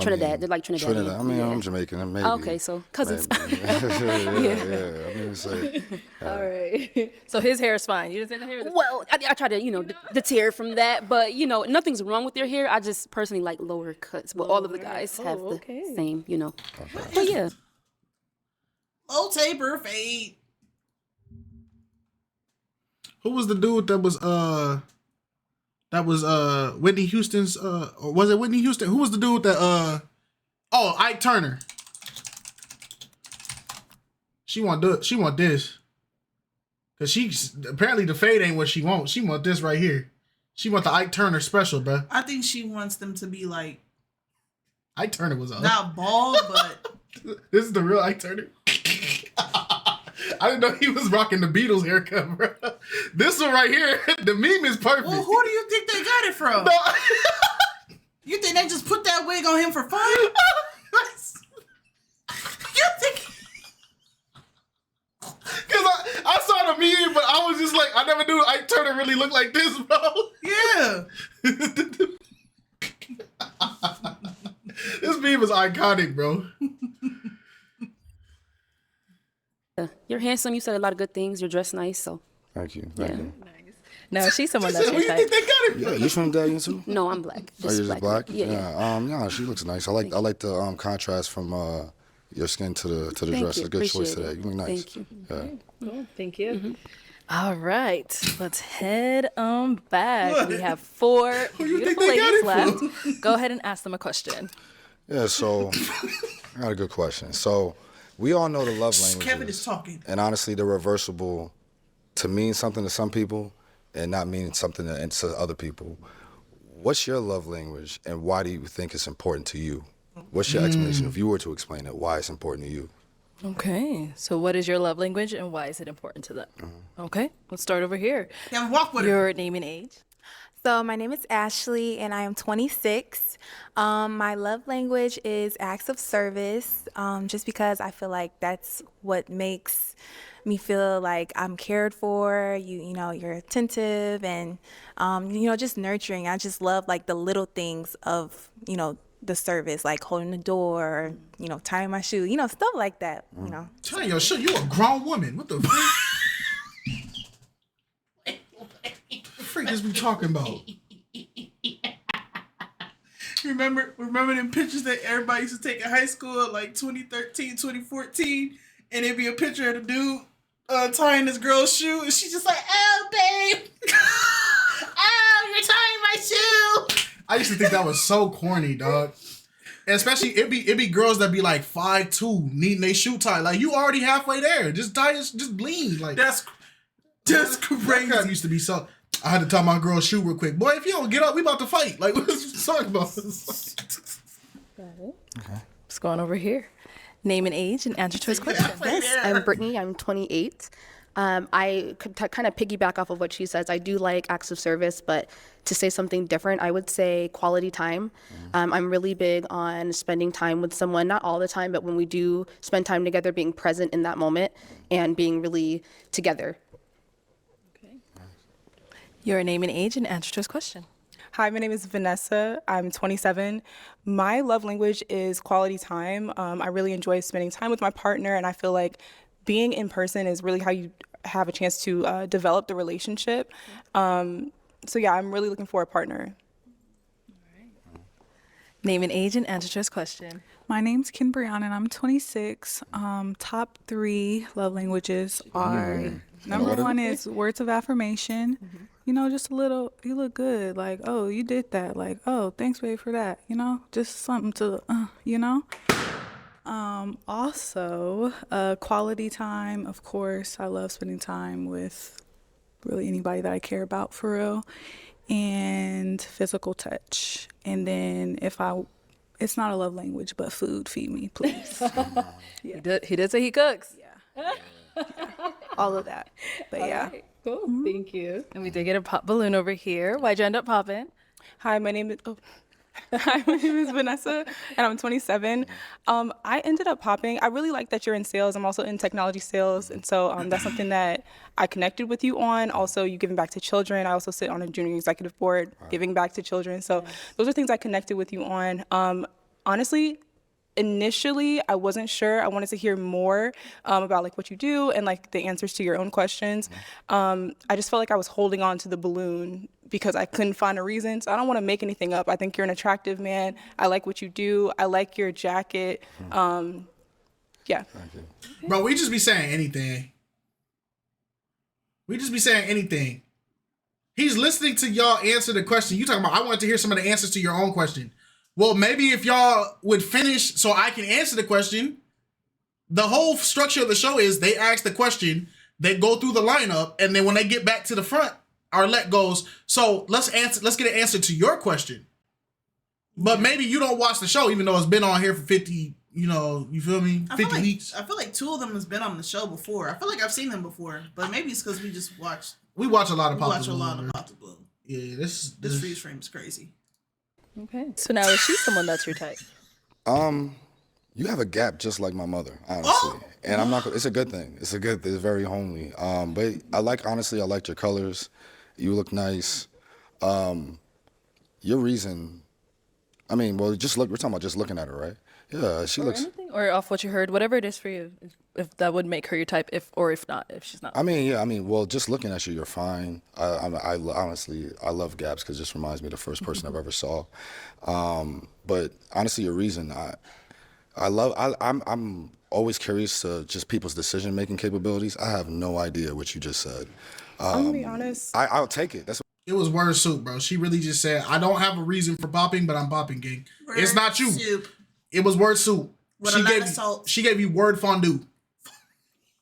Trinidad. They're like Trinidad. Trinidad. I mean, I'm Jamaican. Maybe. Okay, so cousins. yeah. I mean, say. All right. So his hair is fine. You didn't say the hair? Well, I try to, deter from that, but, nothing's wrong with their hair. I just personally like lower cuts. But all of the guys have the same, But yeah. Low taper fade. Who was the dude that was Whitney Houston's or was it Whitney Houston? Who was the dude that Ike Turner. She want this. Cause she's apparently the fade ain't what she want. She want this right here. She want the Ike Turner special, bro. I think she wants them to be like Ike Turner was on. Not bald, but this is the real Ike Turner. I didn't know he was rocking the Beatles haircut, bro. This one right here, the meme is perfect. Well, who do you think they got it from? No. You think they just put that wig on him for fun? You think? Because I saw the meme, but I was just like, I never knew Ike Turner really looked like this, bro. Yeah. This meme was iconic, bro. You're handsome. You said a lot of good things. You're dressed nice, so. Thank you. Thank you. No, she's someone that's Where your you type. think they got it from? Yeah, you from Medallion too? No, I'm black. You're just black? Yeah. Yeah, she looks nice. I like the contrast from your skin to the Thank dress. you. It's a good choice Appreciate today. You look nice. Thank you. Yeah. Cool. Thank you. All right, let's head on back. We have 4 beautiful ladies left. Go ahead and ask them a question. Yeah, so I got a good question. So we all know the love languages. Kevin is talking. And honestly, they're reversible to mean something to some people and not mean something to other people. What's your love language and why do you think it's important to you? What's your explanation if you were to explain it, why it's important to you? Okay, so what is your love language and why is it important to them? Okay, let's start over here. Yeah, walk with your name and age. So my name is Ashley and I am 26. My love language is acts of service, just because I feel like that's what makes me feel like I'm cared for. You know, you're attentive and, just nurturing. I just love like the little things of, the service, like holding the door, tying my shoe, stuff like that, Tying your shoe? You a grown woman. What the freak is we talking about? Remember them pictures that everybody used to take in high school, like 2013, 2014, and it'd be a picture of the dude tying this girl's shoe, and she's just like, "Oh, babe, oh, you're tying my shoe." I used to think that was so corny, dog. And especially it be girls that be like 5'2", needing their shoe tied. Like you already halfway there. Just tie, just lean. Like that's crazy. That used to be so. I had to tell my girl shoot real quick. Boy, if you don't get up, we about to fight. Like, what are you talking about? Okay. What's going over here? Name and age and answer to his question. Yes, I'm Brittany. I'm 28. I could kind of piggyback off of what she says. I do like acts of service, but to say something different, I would say quality time. I'm really big on spending time with someone, not all the time, but when we do spend time together, being present in that moment and being really together. Okay. Your name and age and answer to his question. Hi, my name is Vanessa. I'm 27. My love language is quality time. I really enjoy spending time with my partner, and I feel like being in person is really how you have a chance to develop the relationship. So yeah, I'm really looking for a partner. All right. Name and age and answer to his question. My name's Ken Brianna, and I'm 26. Top 3 love languages are, number 1 is words of affirmation. You know, just a little, you look good. Like, oh, you did that. Like, oh, thanks, babe, for that. You know, just something to, you know. Also, quality time, of course. I love spending time with really anybody that I care about, for real. And physical touch. And then it's not a love language, but food, feed me, please. Yeah. He did say he cooks. Yeah. All of that. But yeah. Right, cool. Thank you. And we did get a pop balloon over here. Why'd you end up popping? Hi, my name is Vanessa, and I'm 27. I ended up popping. I really like that you're in sales. I'm also in technology sales, and so that's something that I connected with you on. Also, you giving back to children. I also sit on a junior executive board, giving back to children. So those are things I connected with you on. Honestly, initially, I wasn't sure. I wanted to hear more about like what you do and like the answers to your own questions. I just felt like I was holding on to the balloon because I couldn't find a reason. So I don't want to make anything up. I think you're an attractive man. I like what you do. I like your jacket. Yeah. Bro, we just be saying anything. We just be saying anything. He's listening to y'all answer the question. You talking about, I wanted to hear some of the answers to your own question. Well, maybe if y'all would finish so I can answer the question. The whole structure of the show is they ask the question, they go through the lineup, and then when they get back to the front, Arlette goes, so let's get an answer to your question. But maybe you don't watch the show, even though it's been on here for 50, you feel me? 50 weeks. I feel like 2 of them has been on the show before. I feel like I've seen them before, but maybe it's because we just watch. We watch a lot of Pop the Balloon. We watch a lot of Pop the Balloon. Yeah, this freeze frame is crazy. Okay. So now is she someone that's your type? You have a gap just like my mother, honestly. And I'm not. It's a good thing. It's very homely. But I like your colors. You look nice. Your reason. I mean, well, we're talking about just looking at her, right? Yeah, she looks. Anything, or off what you heard, whatever it is for you, if that would make her your type, if not, if she's not. I mean, well, just looking at you, you're fine. I honestly, I love gaps because it just reminds me of the first person I've ever saw. But honestly, your reason, I'm always curious to just people's decision-making capabilities. I have no idea what you just said. I'm gonna be honest. I'll take it. It was word soup, bro. She really just said, I don't have a reason for popping, but I'm popping, gang. It's not you. Soup. It was word soup. With a lot of salt. She gave you word fondue.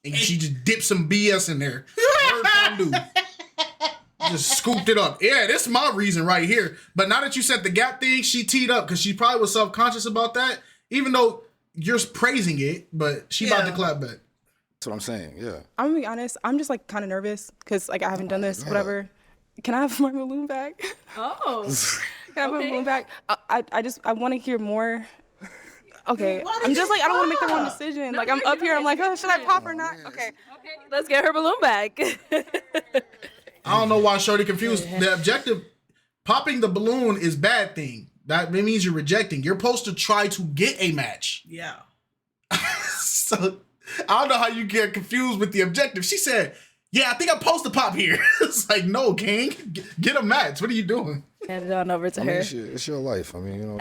And she just dipped some BS in there. Word fondue. Just scooped it up. Yeah, that's my reason right here. But now that you said the gap thing, she teed up because she probably was self-conscious about that, even though you're praising it, but she about to clap back. That's what I'm saying, yeah. I'm gonna be honest. I'm just like kind of nervous because like I haven't done this, whatever. Can I have my balloon back? Oh. Can I have my balloon back? I want to hear more. Okay, I'm just like, I don't want to make the wrong decision. Like I'm up here, I'm like, oh, should I pop or not? Okay, let's get her balloon back. I don't know why Shorty confused. The objective, popping the balloon is bad thing. That means you're rejecting. You're supposed to try to get a match. Yeah. So I don't know how you get confused with the objective. She said, yeah, I think I'm supposed to pop here. It's like, no, King, get a match. What are you doing? Hand it on over to her. It's your life. I mean,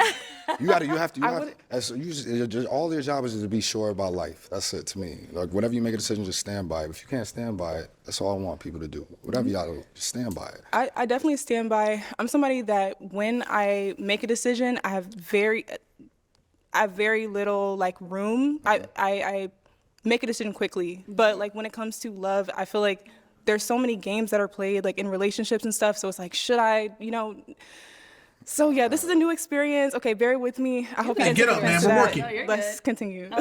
all your job is to be sure about life. That's it to me. Like, whenever you make a decision, just stand by it. If you can't stand by it, that's all I want people to do. Whatever y'all do, just stand by it. I definitely stand by. I'm somebody that when I make a decision, I have very little like room. I make a decision quickly, but like when it comes to love, I feel like there's so many games that are played like in relationships and stuff. So it's like, should I, So yeah, this is a new experience. Okay, bear with me. I hope you didn't get up, man. We're working. No, Let's continue. Do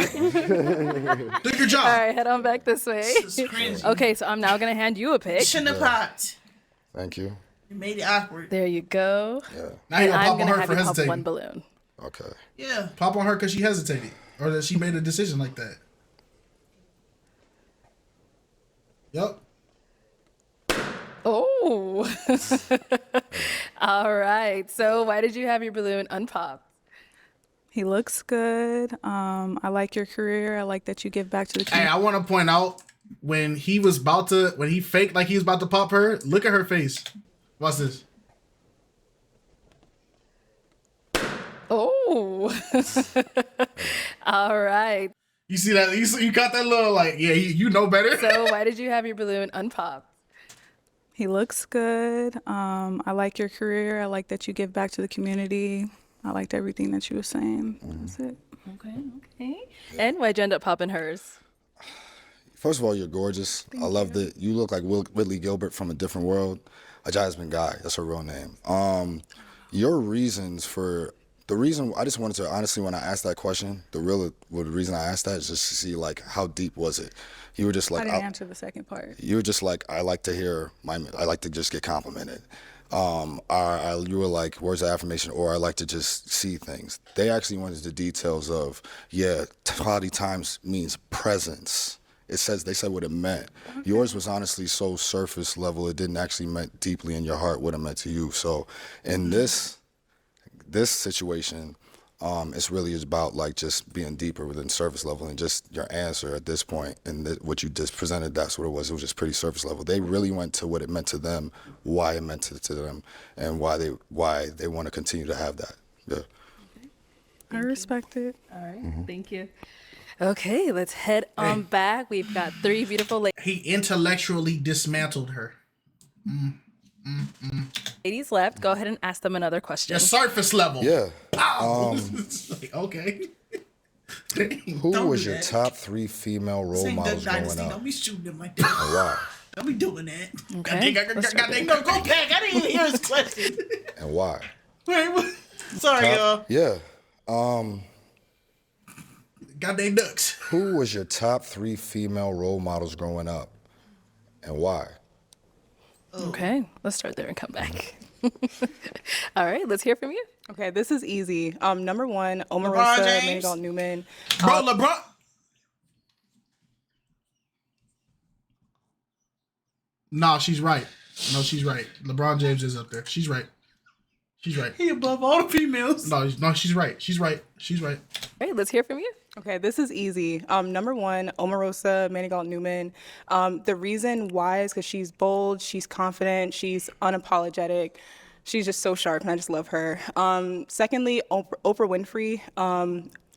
your job. All right, head on back this way. This is crazy. Okay, so I'm now gonna hand you a pick. Shouldn't have popped. Thank you. You made it awkward. There you go. Yeah. Now you're And gonna I'm pop on gonna her have for you pop hesitating. one balloon. Okay. Yeah. Pop on her because she hesitated, or that she made a decision like that. Yup. Oh. All right. So why did you have your balloon unpopped? He looks good. I like your career. I like that you give back to the Hey, community. I want to point out when he faked like he was about to pop her. Look at her face. Watch this. Oh. All right. You see that? You got that little like, yeah, you know better. So why did you have your balloon unpopped? He looks good. I like your career. I like that you give back to the community. I liked everything that you were saying. That's it. Okay. And why'd you end up popping hers? First of all, you're gorgeous. I love that you look like Whitley Gilbert from a different world. A Jasmine Guy, that's her real name. Your reasons for the reason I just wanted to honestly, when I asked that question, the reason I asked that is just to see like how deep was it. You were just like I didn't answer the second part. You were just like, I like to just get complimented. You were like words of affirmation, or I like to just see things. They actually went into the details of, quality times means presence. They said what it meant. Okay. Yours was honestly so surface level, it didn't actually meant deeply in your heart what it meant to you. So in this situation, it's really about like just being deeper within surface level, and just your answer at this point and what you just presented, that's what it was. It was just pretty surface level. They really went to what it meant to them, why it meant to them, and why they want to continue to have that. Yeah. I respect it. All right. Thank you. Okay, let's head on back. We've got 3 beautiful ladies. He intellectually dismantled her. Ladies left. Go ahead and ask them another question. Yeah, surface level. Yeah. Like, okay. Who was your top 3 female role models growing up? Don't be shooting them like that. And why? Don't be doing that. Okay. No, go back. I didn't even hear his question. And why? Wait, what? Sorry, y'all. Yeah. Goddamn ducks. Who was your top 3 female role models growing up, and why? Okay, let's start there and come back. All right, let's hear from you. Okay, this is easy. Number 1, Omarosa Manigault Newman. Bro, LeBron. No, she's right. No, she's right. LeBron James is up there. She's right. She's right. He above all the females. No, she's right. She's right. She's right. All right, let's hear from you. Okay, this is easy. Number 1, Omarosa Manigault Newman. The reason why is because she's bold, she's confident, she's unapologetic. She's just so sharp, and I just love her. Secondly, Oprah Winfrey.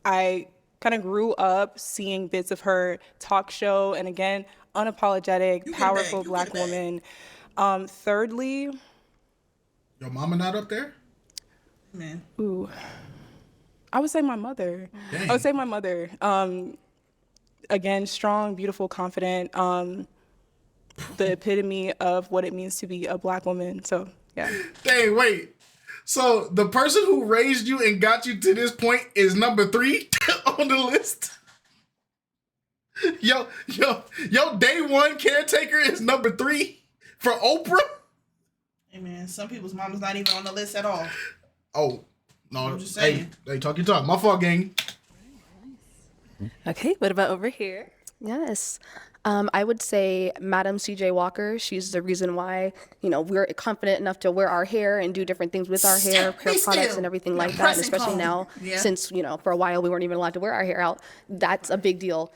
I kind of grew up seeing bits of her talk show, and again, unapologetic, powerful Black woman. Thirdly, your mama not up there? Man. Ooh. I would say my mother. Dang. I would say my mother. Again, strong, beautiful, confident. The epitome of what it means to be a Black woman. So, yeah. Dang, wait. So the person who raised you and got you to this point is number 3 on the list? Yo, day 1 caretaker is number 3 for Oprah? Hey, man, some people's mama's not even on the list at all. Oh, no. I'm just saying. Hey, talk your talk. My fault, gang. Okay, what about over here? Yes. I would say Madam C.J. Walker. She's the reason why, we're confident enough to wear our hair and do different things with our hair products and everything like that. And especially now, since, for a while we weren't even allowed to wear our hair out. That's a big deal.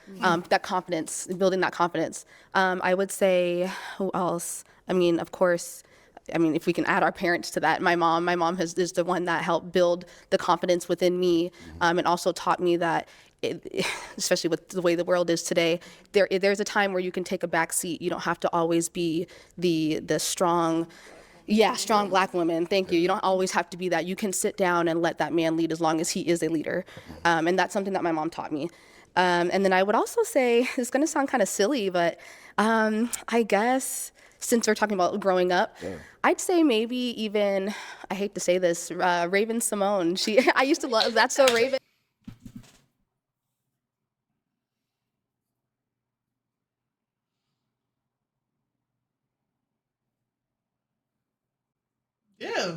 That confidence, building that confidence. I would say, who else? Of course, if we can add our parents to that, my mom is the one that helped build the confidence within me, and also taught me that, especially with the way the world is today, there's a time where you can take a back seat. You don't have to always be the strong Black woman. Thank you. You don't always have to be that. You can sit down and let that man lead as long as he is a leader, and that's something that my mom taught me. And then I would also say, it's going to sound kind of silly, but I guess since we're talking about growing up, I'd say maybe even, I hate to say this, Raven Simone. I used to love That's So Raven. Yeah,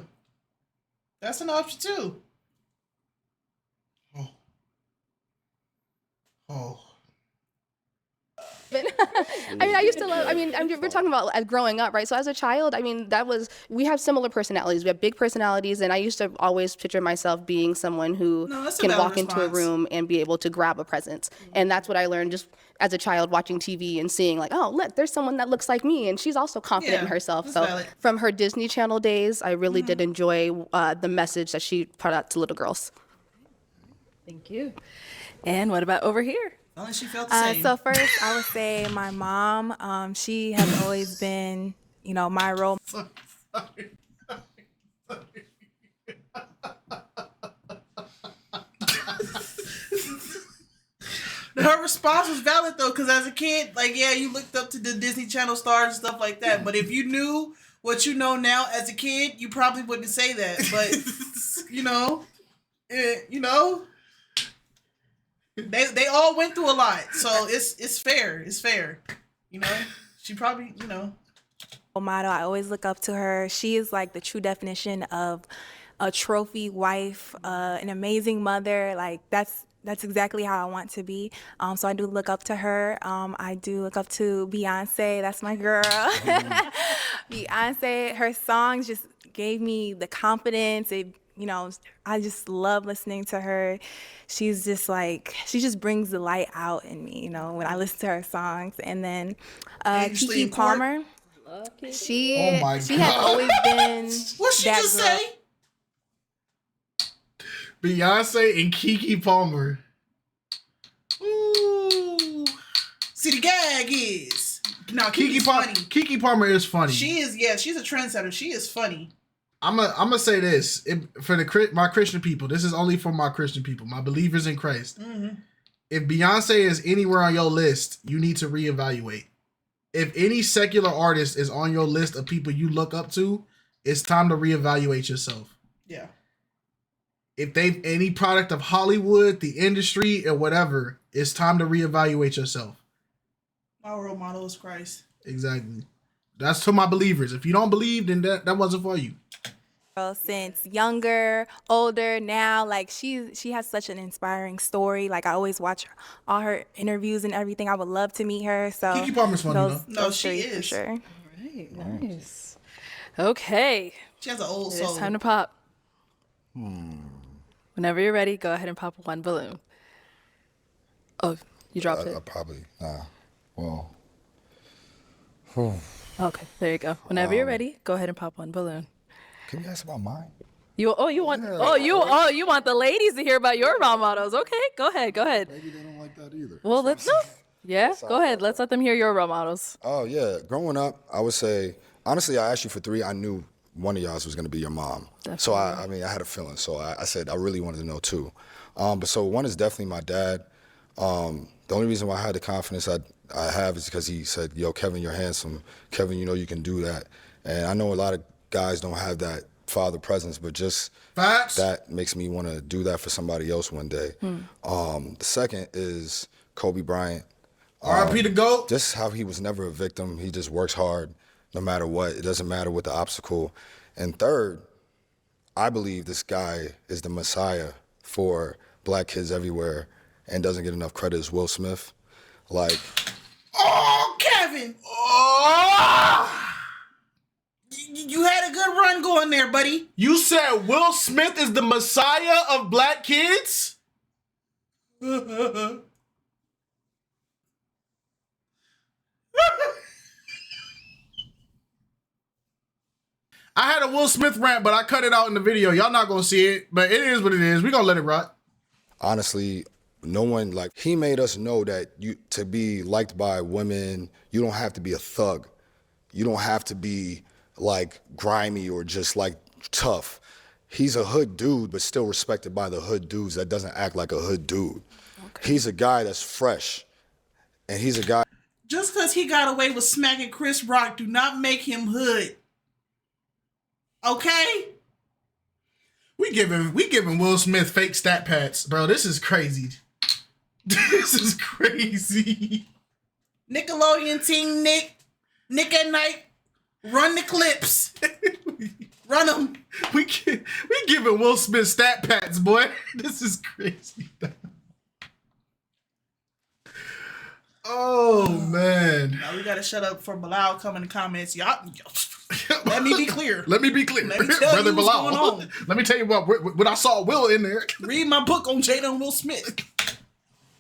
that's an option too. Oh. I mean, I used to love, we're talking about growing up, right? So as a child, we have similar personalities. We have big personalities, and I used to always picture myself being someone who can walk into a room and be able to grab a presence. And that's what I learned just as a child watching TV and seeing like, oh, look, there's someone that looks like me, and she's also confident in herself. So from her Disney Channel days, I really did enjoy the message that she put out to little girls. Thank you. And what about over here? Only she felt the same. So first, I would say my mom. She has always been, my role. Her response was valid though, because as a kid, like, yeah, you looked up to the Disney Channel stars and stuff like that. But if you knew what you know now as a kid, you probably wouldn't say that. But They all went through a lot, so it's fair. It's fair, She probably, Model. I always look up to her. She is like the true definition of a trophy wife, an amazing mother. Like that's exactly how I want to be. So I do look up to her. I do look up to Beyonce. That's my girl. Beyonce. Her songs just gave me the confidence. I just love listening to her. She just brings the light out in me, when I listen to her songs. And then Keke Palmer, she has always been What she that just girl. say? Beyonce and Keke Palmer. Ooh. See, the gag is Keke's funny. Keke Palmer is funny. She is, yeah. She's a trendsetter. She is funny. I'm gonna say this for my Christian people. This is only for my Christian people, my believers in Christ. Mm-hmm. If Beyonce is anywhere on your list, you need to reevaluate. If any secular artist is on your list of people you look up to, it's time to reevaluate yourself. Yeah. If they've any product of Hollywood, the industry, or whatever, it's time to reevaluate yourself. My role model is Christ. Exactly. That's to my believers. If you don't believe, then that wasn't for you. Since younger, older, now, like she has such an inspiring story. Like I always watch all her interviews and everything. I would love to meet her. So Keke Palmer's funny though. No, she three is for sure. All right, nice. Okay. She has an old soul. It's time to pop. Whenever you're ready, go ahead and pop one balloon. Oh, you dropped it. Probably. Well. Okay, there you go. Whenever you're ready, go ahead and pop one balloon. Can you ask about mine? You want the ladies to hear about your role models. Okay, go ahead. Maybe they don't like that either. Well, let's go ahead. Let's let them hear your role models. Oh yeah, growing up, I would say honestly, I asked you for 3. I knew one of y'all was going to be your mom. Definitely. So I had a feeling. So I said I really wanted to know 2. But so one is definitely my dad. The only reason why I had the confidence I have is because he said, "Yo, Kevin, you're handsome. Kevin, you can do that." And I know a lot of guys don't have that father presence, but just Facts. That makes me want to do that for somebody else one day. The second is Kobe Bryant. R.I.P. the GOAT. Just how he was never a victim. He just works hard no matter what. It doesn't matter what the obstacle. And third, I believe this guy is the messiah for black kids everywhere and doesn't get enough credit as Will Smith. Like, oh, Kevin! Oh! You had a good run going there, buddy. You said Will Smith is the messiah of black kids? I had a Will Smith rant, but I cut it out in the video. Y'all not gonna see it, but it is what it is. We gonna let it rock. Honestly, no one, he made us know that to be liked by women, you don't have to be a thug. You don't have to be grimy or just tough. He's a hood dude, but still respected by the hood dudes that doesn't act like a hood dude. He's a guy that's fresh, and he's a guy. Just because he got away with smacking Chris Rock, do not make him hood. Okay? We giving Will Smith fake stat pads, bro. This is crazy. This is crazy. Nickelodeon team Nick at Night, run the clips. Run them. We giving Will Smith stat pads, boy. This is crazy. Oh man. Now we gotta shut up for Bilal coming in the comments. Y'all, let me be clear. Let me be clear, Let me tell brother you what's Bilal. going on. Let me tell you what I saw Will in there. Read my book on Jada and Will Smith.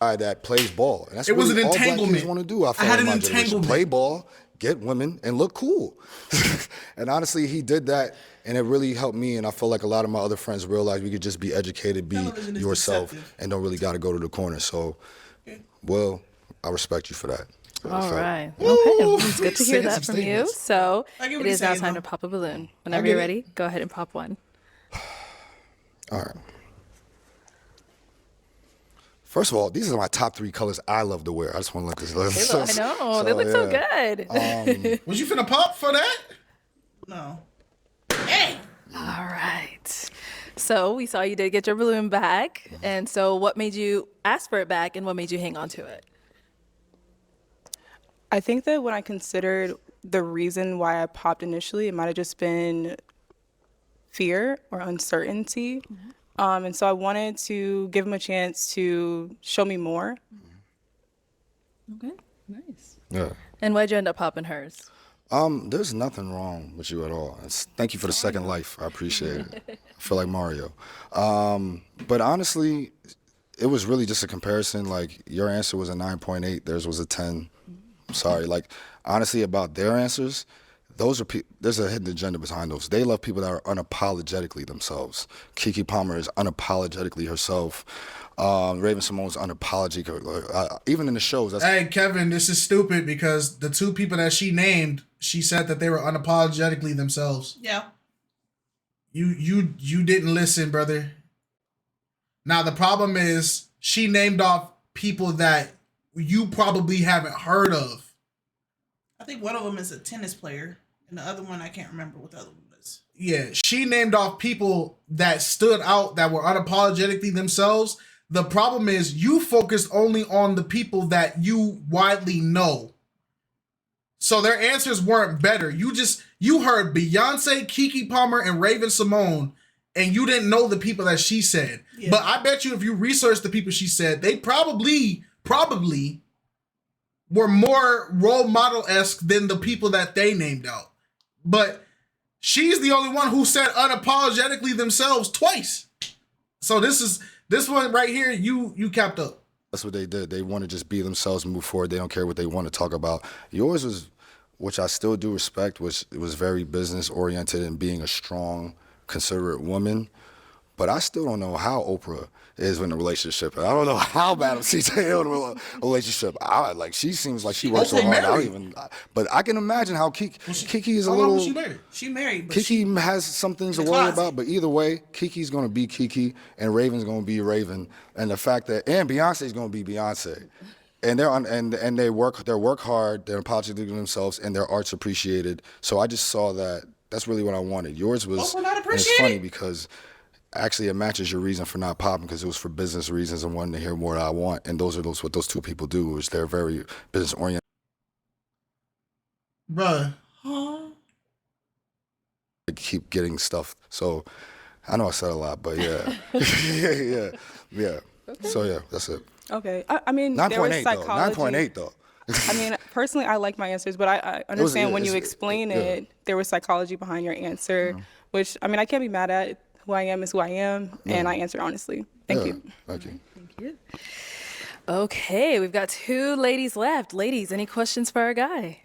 Guy that plays ball. And that's It was really an all black entanglement. kids want to do. I feel had in an my generation. entanglement. Play ball, get women, and look cool. And honestly, he did that, and it really helped me. And I feel like a lot of my other friends realized we could just be educated, be Television is yourself, deceptive. and don't really got to go to the corner. So, Will, I respect you for that. All So, right. Okay. It's good to hear Saying that some from you. statements. So I get it what he's is now saying, time though. to pop a balloon. Whenever get you're it. ready, go ahead and pop one. All right. First of all, these are my top 3 colors I love to wear. I just want to look this. I know. They look so good. Was you finna pop for that? No. All right. So we saw you did get your balloon back. And so what made you ask for it back and what made you hang on to it? I think that when I considered the reason why I popped initially, it might have just been fear or uncertainty. And so I wanted to give him a chance to show me more. Okay. Nice. Yeah. And why'd you end up popping hers? There's nothing wrong with you at all. Thank you for the second life. I appreciate it. I feel like Mario. But honestly, it was really just a comparison. Like, your answer was a 9.8, theirs was a 10. I'm sorry. Like, honestly, about their answers, those are there's a hidden agenda behind those. They love people that are unapologetically themselves. Keke Palmer is unapologetically herself. Raven Simone's unapologetic. Even in the shows, that's Hey, Kevin, this is stupid because the 2 people that she named, she said that they were unapologetically themselves. Yeah. You didn't listen, brother. Now the problem is she named off people that you probably haven't heard of. I think one of them is a tennis player, and the other one I can't remember what the other one is. Yeah, she named off people that stood out that were unapologetically themselves. The problem is you focused only on the people that you widely know. So their answers weren't better. You heard Beyonce, Keke Palmer, and Raven Simone, and you didn't know the people that she said. Yeah. But I bet you if you research the people she said, they probably were more role model-esque than the people that they named out. But she's the only one who said unapologetically themselves twice. So this one right here, you capped up. That's what they did. They want to just be themselves and move forward. They don't care what they want to talk about. Yours was, which I still do respect, was very business oriented and being a strong, considerate woman. But I still don't know how Oprah is in a relationship. I don't know how Madam CJ is in a relationship. She seems like she works so hard. But I can imagine how Keke is a How little. long was she married? She married, but Keke has some things to worry about, but either way, Kiki's gonna be Keke and Raven's gonna be Raven, and the fact that Beyonce's gonna be Beyonce, and they work hard, they're apologetic to themselves, and their art's appreciated. So I just saw that. That's really what I wanted. Yours was. we're not And it's appreciated? funny because actually it matches your reason for not popping because it was for business reasons and wanting to hear more that I want, and those are what those 2 people do, is they're very business oriented. Bruh. Keep getting stuff. So I know I said a lot, but yeah. yeah. So yeah, that's it. Okay. I mean, there was 9.8 though. psychology. 9.8 though. I mean, personally, I like my answers, but I understand when you explain it, there was psychology behind your answer, which, I mean, I can't be mad at. Who I am is who I am, and I answered honestly. Thank you. Thank you. Thank you. Okay, we've got 2 ladies left. Ladies, any questions for our guy?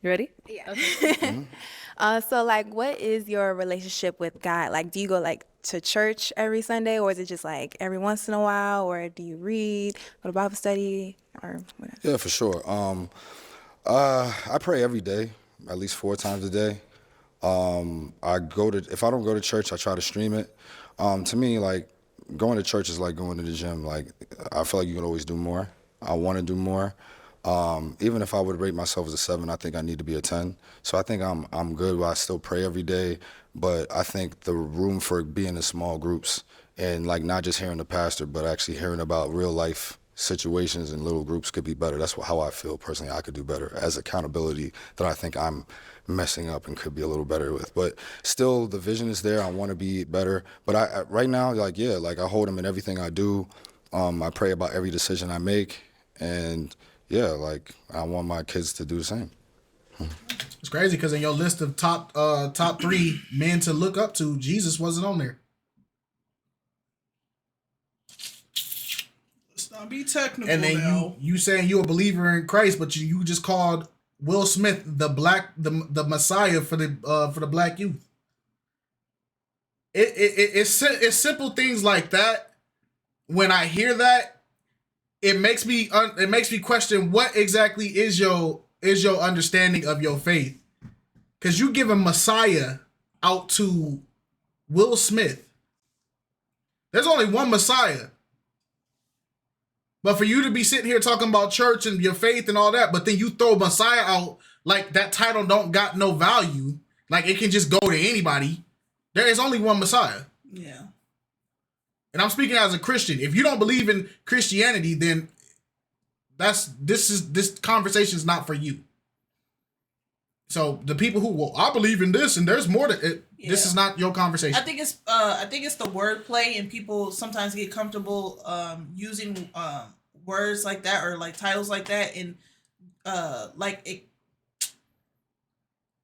You ready? Yeah. So, like, what is your relationship with God? Like, do you go, like, to church every Sunday, or is it just, like, every once in a while, or do you read, go to Bible study, or whatever? Yeah, for sure. I pray every day, at least 4 times a day. If I don't go to church, I try to stream it. To me, like, going to church is like going to the gym. Like, I feel like you can always do more. I want to do more. Even if I would rate myself as a 7, I think I need to be a 10. So I think I'm good, but I still pray every day. But I think the room for being in small groups and like not just hearing the pastor, but actually hearing about real life situations in little groups could be better. That's how I feel personally. I could do better as accountability that I think I'm messing up and could be a little better with. But still, the vision is there. I want to be better. But I right now, like, yeah, like I hold him in everything I do. I pray about every decision I make. And yeah, like I want my kids to do the same. It's crazy because in your list of top 3 men to look up to, Jesus wasn't on there. Let's not be technical. And then now. you saying you a believer in Christ, but you just called Will Smith the Messiah for the black youth. It's simple things like that. When I hear that, it makes me question what exactly is your understanding of your faith, because you give a Messiah out to Will Smith. There's only one Messiah. But for you to be sitting here talking about church and your faith and all that, but then you throw Messiah out like that title don't got no value, like it can just go to anybody. There is only one Messiah. Yeah. And I'm speaking as a Christian. If you don't believe in Christianity, then this conversation is not for you. So the people who, well, I believe in this and there's more to it. Yeah. This is not your conversation. I think it's the wordplay, and people sometimes get comfortable using words like that or like titles like that, and like it.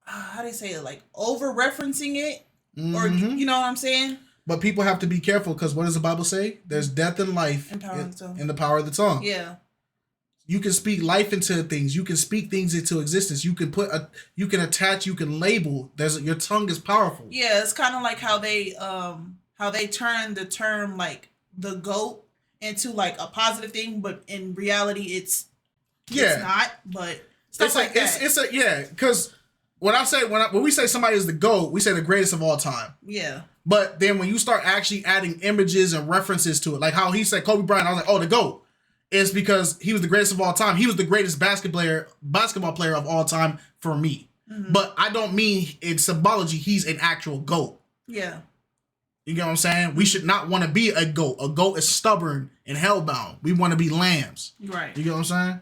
How do you say it? Like over referencing it, or you know what I'm saying? But people have to be careful, because what does the Bible say? There's death and life in the power of the tongue. Yeah. You can speak life into things. You can speak things into existence. You can you can attach, you can label. Your tongue is powerful. Yeah, it's kind of like how they turn the term like the GOAT into like a positive thing, but in reality it's not. But stuff like that. Because when we say somebody is the GOAT, we say the greatest of all time. Yeah. But then when you start actually adding images and references to it, like how he said Kobe Bryant, I was like, oh, the GOAT. It's because he was the greatest of all time. He was the greatest basketball player of all time for me. Mm-hmm. But I don't mean in symbology he's an actual GOAT. Yeah. You get what I'm saying? We should not want to be a GOAT. A GOAT is stubborn and hellbound. We want to be lambs. Right. You get what I'm saying?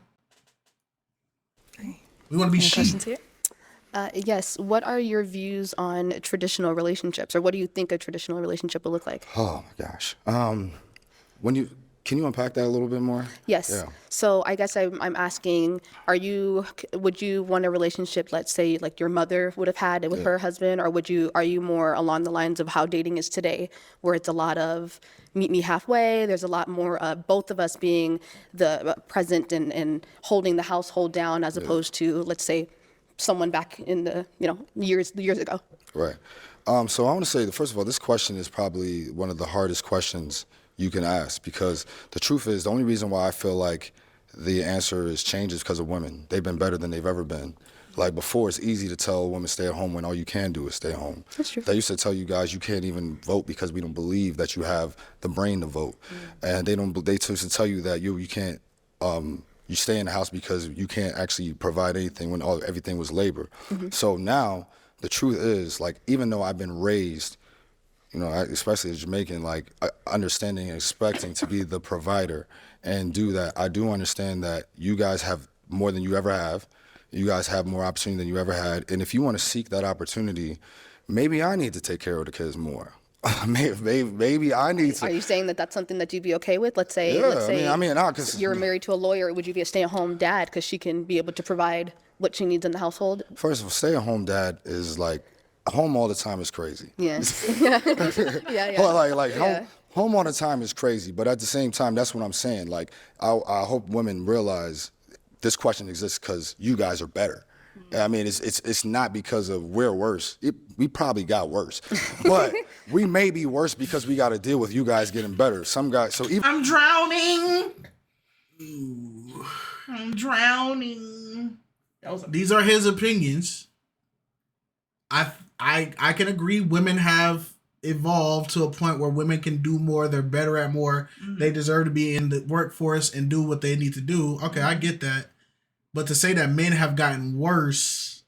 We want to be sheep. Yes. What are your views on traditional relationships, or what do you think a traditional relationship will look like? Oh my gosh. Can you unpack that a little bit more? Yes. Yeah. So I guess I'm asking, would you want a relationship, let's say, like your mother would have had with her husband, or are you more along the lines of how dating is today, where it's a lot of meet me halfway, there's a lot more both of us being the present and holding the household down, as opposed to, let's say, someone back in the years ago? Right. So I want to say that, first of all, this question is probably one of the hardest questions you can ask, because the truth is, the only reason why I feel like the answer is changed is because of women. They've been better than they've ever been. Like before, it's easy to tell a woman stay at home when all you can do is stay home. That's true. They used to tell you guys you can't even vote because we don't believe that you have the brain to vote. And they used to tell you that you can't, you stay in the house because you can't actually provide anything when everything was labor. Mm-hmm. So now the truth is, like, even though I've been raised, especially as Jamaican, like understanding and expecting to be the provider and do that, I do understand that you guys have more than you ever have. You guys have more opportunity than you ever had. And if you want to seek that opportunity, maybe I need to take care of the kids more. maybe I need to. Are you saying that that's something that you'd be okay with? Let's say because you're married to a lawyer. Would you be a stay-at-home dad because she can be able to provide what she needs in the household? First of all, stay-at-home dad is like, home all the time is crazy. Yeah. Yeah. Home all the time is crazy, but at the same time, that's what I'm saying. Like, I hope women realize this question exists because you guys are better. I mean, it's not because of we're worse. We probably got worse, but we may be worse because we got to deal with you guys getting better. Some guys, I'm drowning. I'm drowning. These are his opinions. I can agree women have evolved to a point where women can do more, they're better at more, they deserve to be in the workforce and do what they need to do. Okay, I get that. But to say that men have gotten worse,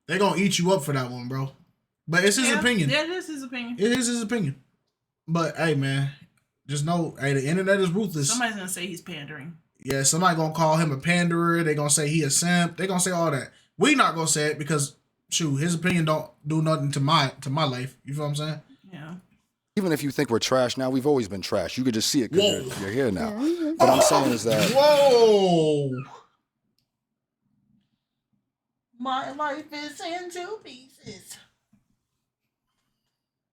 they're going to eat you up for that one, bro. But it's his opinion. Yeah, it is his opinion. It is his opinion. But, hey, man, just know, hey, the internet is ruthless. Somebody's going to say he's pandering. Yeah, somebody going to call him a panderer. They're going to say he a simp. They're going to say all that. We not going to say it because, shoot, his opinion don't do nothing to my life. You feel what I'm saying? Yeah. Even if you think we're trash now, we've always been trash. You could just see it because you're here now. What I'm saying is that... Whoa! My life is in 2 pieces.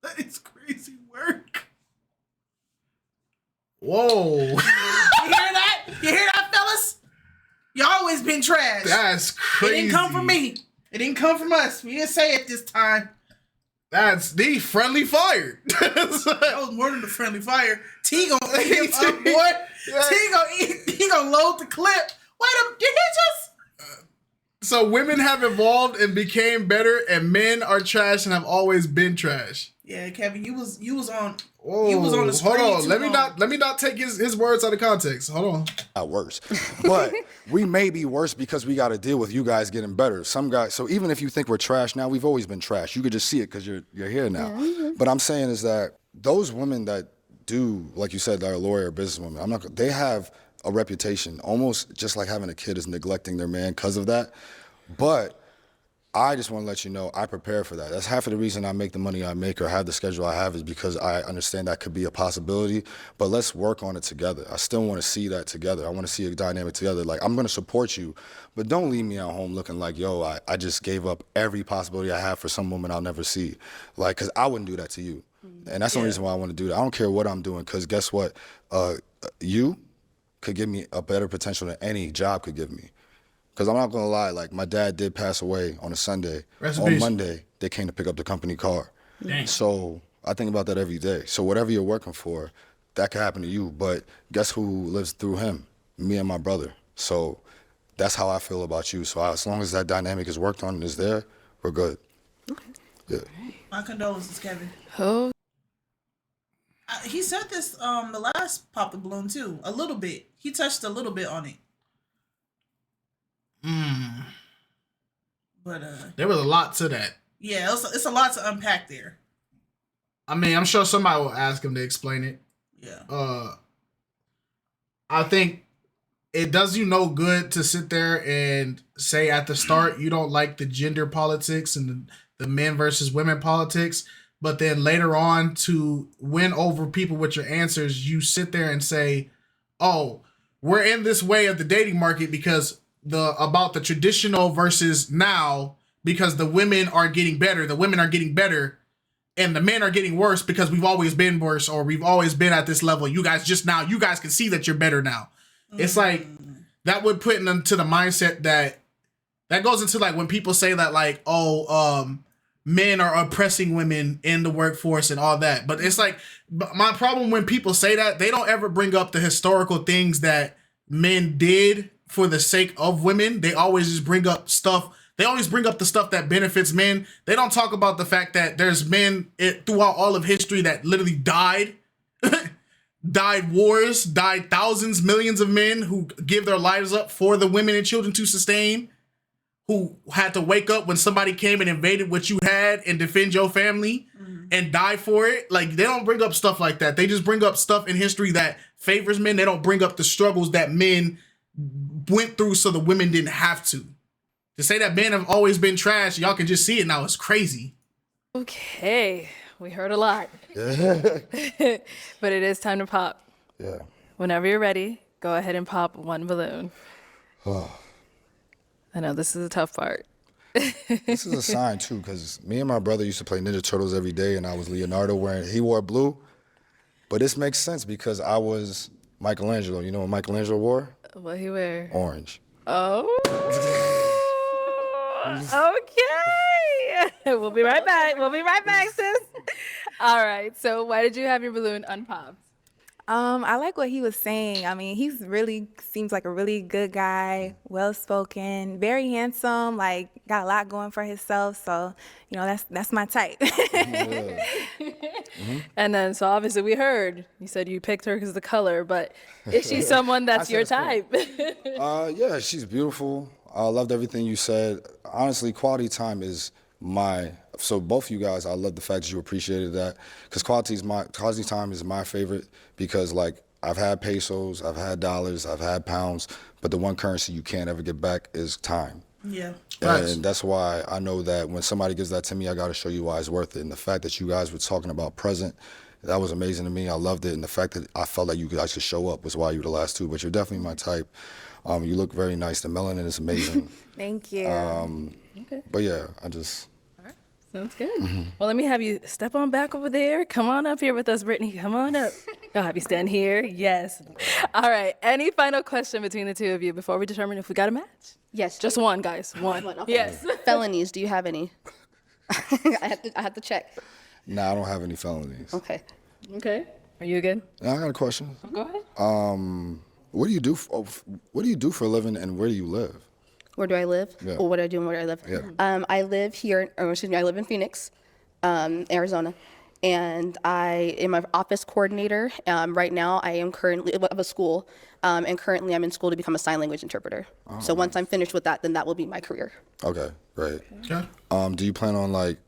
That is crazy work. Whoa. You hear that? You hear that, fellas? You always been trash. That's crazy. It didn't come from me. It didn't come from us. We didn't say it this time. That's the friendly fire. That was more than the friendly fire. T gonna eat him up, boy. He gonna load the clip. Wait a minute, did he just... So women have evolved and became better, and men are trash and have always been trash. Yeah, Kevin, you was on. Whoa, you was on the screen. hold on. Too Let me long. not take his words out of context. Hold on. Not worse. But we may be worse because we got to deal with you guys getting better. Some guys, so even if you think we're trash now, we've always been trash. You could just see it because you're here now. But I'm saying is that those women that do, like you said, that are lawyer or businesswomen, they have a reputation, almost just like having a kid is neglecting their man because of that. But I just want to let you know I prepare for that. That's half of the reason I make the money I make or have the schedule I have is because I understand that could be a possibility. But let's work on it together. I still want to see that together. I want to see a dynamic together. Like, I'm going to support you, but don't leave me at home looking like, yo, I just gave up every possibility I have for some woman I'll never see. Like, because I wouldn't do that to you. And that's the only reason why I want to do that. I don't care what I'm doing because guess what? You could give me a better potential than any job could give me. Because I'm not going to lie, like, my dad did pass away on a Sunday. On Monday, they came to pick up the company car. Dang. So I think about that every day. So whatever you're working for, that could happen to you. But guess who lives through him? Me and my brother. So that's how I feel about you. So as long as that dynamic is worked on and is there, we're good. Okay. Yeah. My condolences, Kevin. Oh. He said this the last Pop the Balloon too. A little bit. He touched a little bit on it. But there was a lot to that. Yeah, it's a lot to unpack there. I mean, I'm sure somebody will ask him to explain it. Yeah. I think it does you no good to sit there and say at the start you don't like the gender politics and the men versus women politics, but then later on to win over people with your answers, you sit there and say, "Oh, we're in this way of the dating market because about the traditional versus now because the women are getting better, and the men are getting worse because we've always been worse or we've always been at this level. You guys can see that you're better now." It's like that would put into the mindset that goes into like when people say that like, men are oppressing women in the workforce and all that. But it's like my problem when people say that, they don't ever bring up the historical things that men did for the sake of women. They always just bring up stuff. They always bring up the stuff that benefits men. They don't talk about the fact that there's men throughout all of history that literally died, died wars, died thousands, millions of men who give their lives up for the women and children to sustain, who had to wake up when somebody came and invaded what you had and defend your family and die for it. Like, they don't bring up stuff like that. They just bring up stuff in history that favors men. They don't bring up the struggles that men went through so the women didn't have to. To say that men have always been trash, y'all can just see it now. It's crazy. Okay, we heard a lot. But it is time to pop. Yeah. Whenever you're ready, go ahead and pop one balloon. I know this is a tough part. This is a sign too, because me and my brother used to play Ninja Turtles every day, and I was Leonardo he wore blue. But this makes sense because I was Michelangelo. You know what Michelangelo wore? What he wear? Orange. Oh. Okay. We'll be right back. Sis. All right. So why did you have your balloon unpopped? I like what he was saying. I mean, he's really seems like a really good guy, well spoken, very handsome, like got a lot going for himself. So, you know, that's my type. And then, so obviously we heard you said you picked her because of the color, but is she someone that's your type? Yeah, she's beautiful. I loved everything you said. Honestly, quality time is so both of you guys, I love the fact that you appreciated that, because quality time is my favorite, because like I've had pesos, I've had dollars, I've had pounds, but the one currency you can't ever get back is time. Yeah. And that's why I know that when somebody gives that to me, I got to show you why it's worth it. And the fact that you guys were talking about present, that was amazing to me. I loved it. And the fact that I felt like you guys could show up was why you were the last two. But you're definitely my type. You look very nice. The melanin is amazing. Thank you. Okay. But yeah, I just... Sounds good. Well, let me have you step on back over there. Come on up here with us, Brittany. Come on up. I'll have you stand here. Yes. All right. Any final question between the two of you before we determine if we got a match? Yes. Just one, guys. One. Okay. Yes. Felonies, do you have any? I have to check. Nah, I don't have any felonies. Okay. Okay. Are you good? I got a question. Go ahead. What do you do for a living, and where do you live? Where do I live? Yeah. Or what do I do and where do I live? Yeah. I live here, I live in Phoenix, Arizona. And I am an office coordinator. Right now, I am currently of a school, and currently I'm in school to become a sign language interpreter. So once I'm finished with that, then that will be my career. Okay, great. Okay. Do you plan on like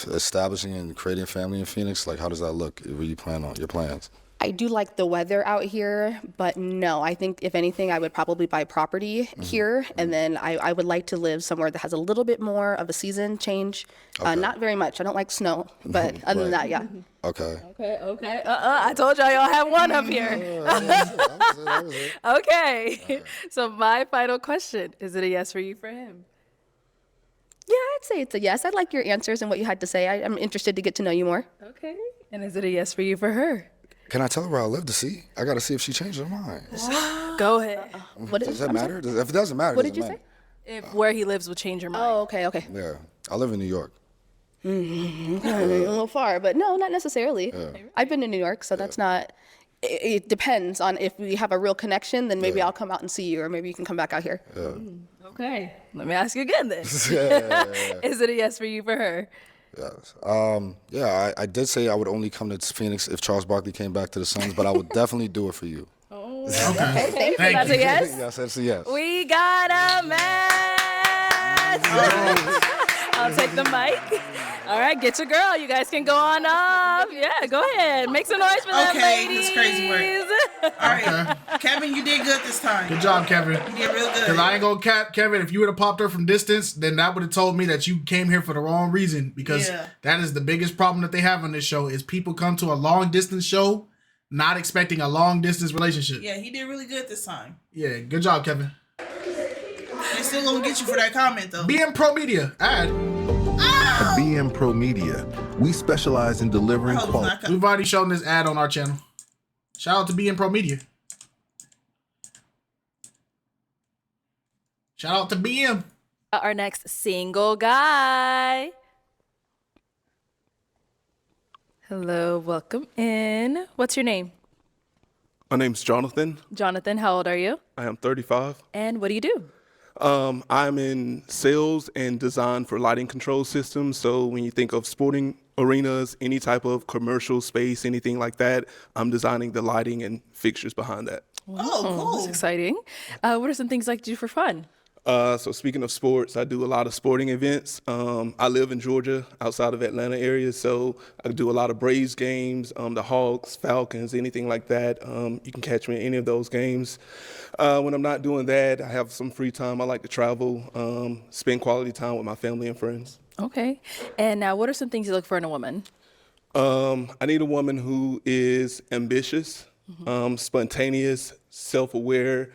establishing and creating a family in Phoenix? Like, how does that look? What do you plan on? Your plans? I do like the weather out here, but no, I think if anything, I would probably buy property here, and then I would like to live somewhere that has a little bit more of a season change. Not very much. I don't like snow, but other than that, yeah. Okay. Okay. I told y'all have one up here. That was it. Okay. So my final question, is it a yes for you for him? Yeah, I'd say it's a yes. I like your answers and what you had to say. I'm interested to get to know you more. Okay. And is it a yes for you for her? Can I tell her where I live to see? I got to see if she changed her mind. Go ahead. Does that matter? If it doesn't matter, What it did doesn't you say? If where he lives will change your mind. Oh, okay. Yeah. I live in New York. A little far, but no, not necessarily. I've been to New York, so that's not. It depends on if we have a real connection, then maybe I'll come out and see you, or maybe you can come back out here. Okay. Let me ask you again then. Is it a yes for you for her? Yes. Yeah, I did say I would only come to Phoenix if Charles Barkley came back to the Suns, but I would definitely do it for you. Oh, Okay. thank you. That's a yes? Yes, that's a yes. We got a match. I'll take the mic. All right, get your girl. You guys can go on up. Yeah, go ahead. Make some noise for them, ladies. That's crazy work. All right, Kevin, you did good this time. Good job, Kevin. You did real good. Because I ain't gonna cap Kevin. If you would have popped her from distance, then that would have told me that you came here for the wrong reason. Because that is the biggest problem that they have on this show is people come to a long distance show not expecting a long distance relationship. Yeah, he did really good this time. Yeah, good job, Kevin. They still gonna get you for that comment though. BM Pro Media ad. At BM Pro Media, we specialize in delivering quality. We've already shown this ad on our channel. Shout out to BM Pro Media. Shout out to BM. Our next single guy. Hello, welcome in. What's your name? My name's Johnathon. Jonathan, how old are you? I am 35. And what do you do? I'm in sales and design for lighting control systems. So when you think of sporting arenas, any type of commercial space, anything like that, I'm designing the lighting and fixtures behind that. Oh, cool. That's exciting. What are some things like to do for fun? So speaking of sports, I do a lot of sporting events. I live in Georgia, outside of Atlanta area, so I do a lot of Braves games, the Hawks, Falcons, anything like that. You can catch me in any of those games. When I'm not doing that, I have some free time. I like to travel, spend quality time with my family and friends. Okay. And now, what are some things you look for in a woman? I need a woman who is ambitious, spontaneous, self-aware,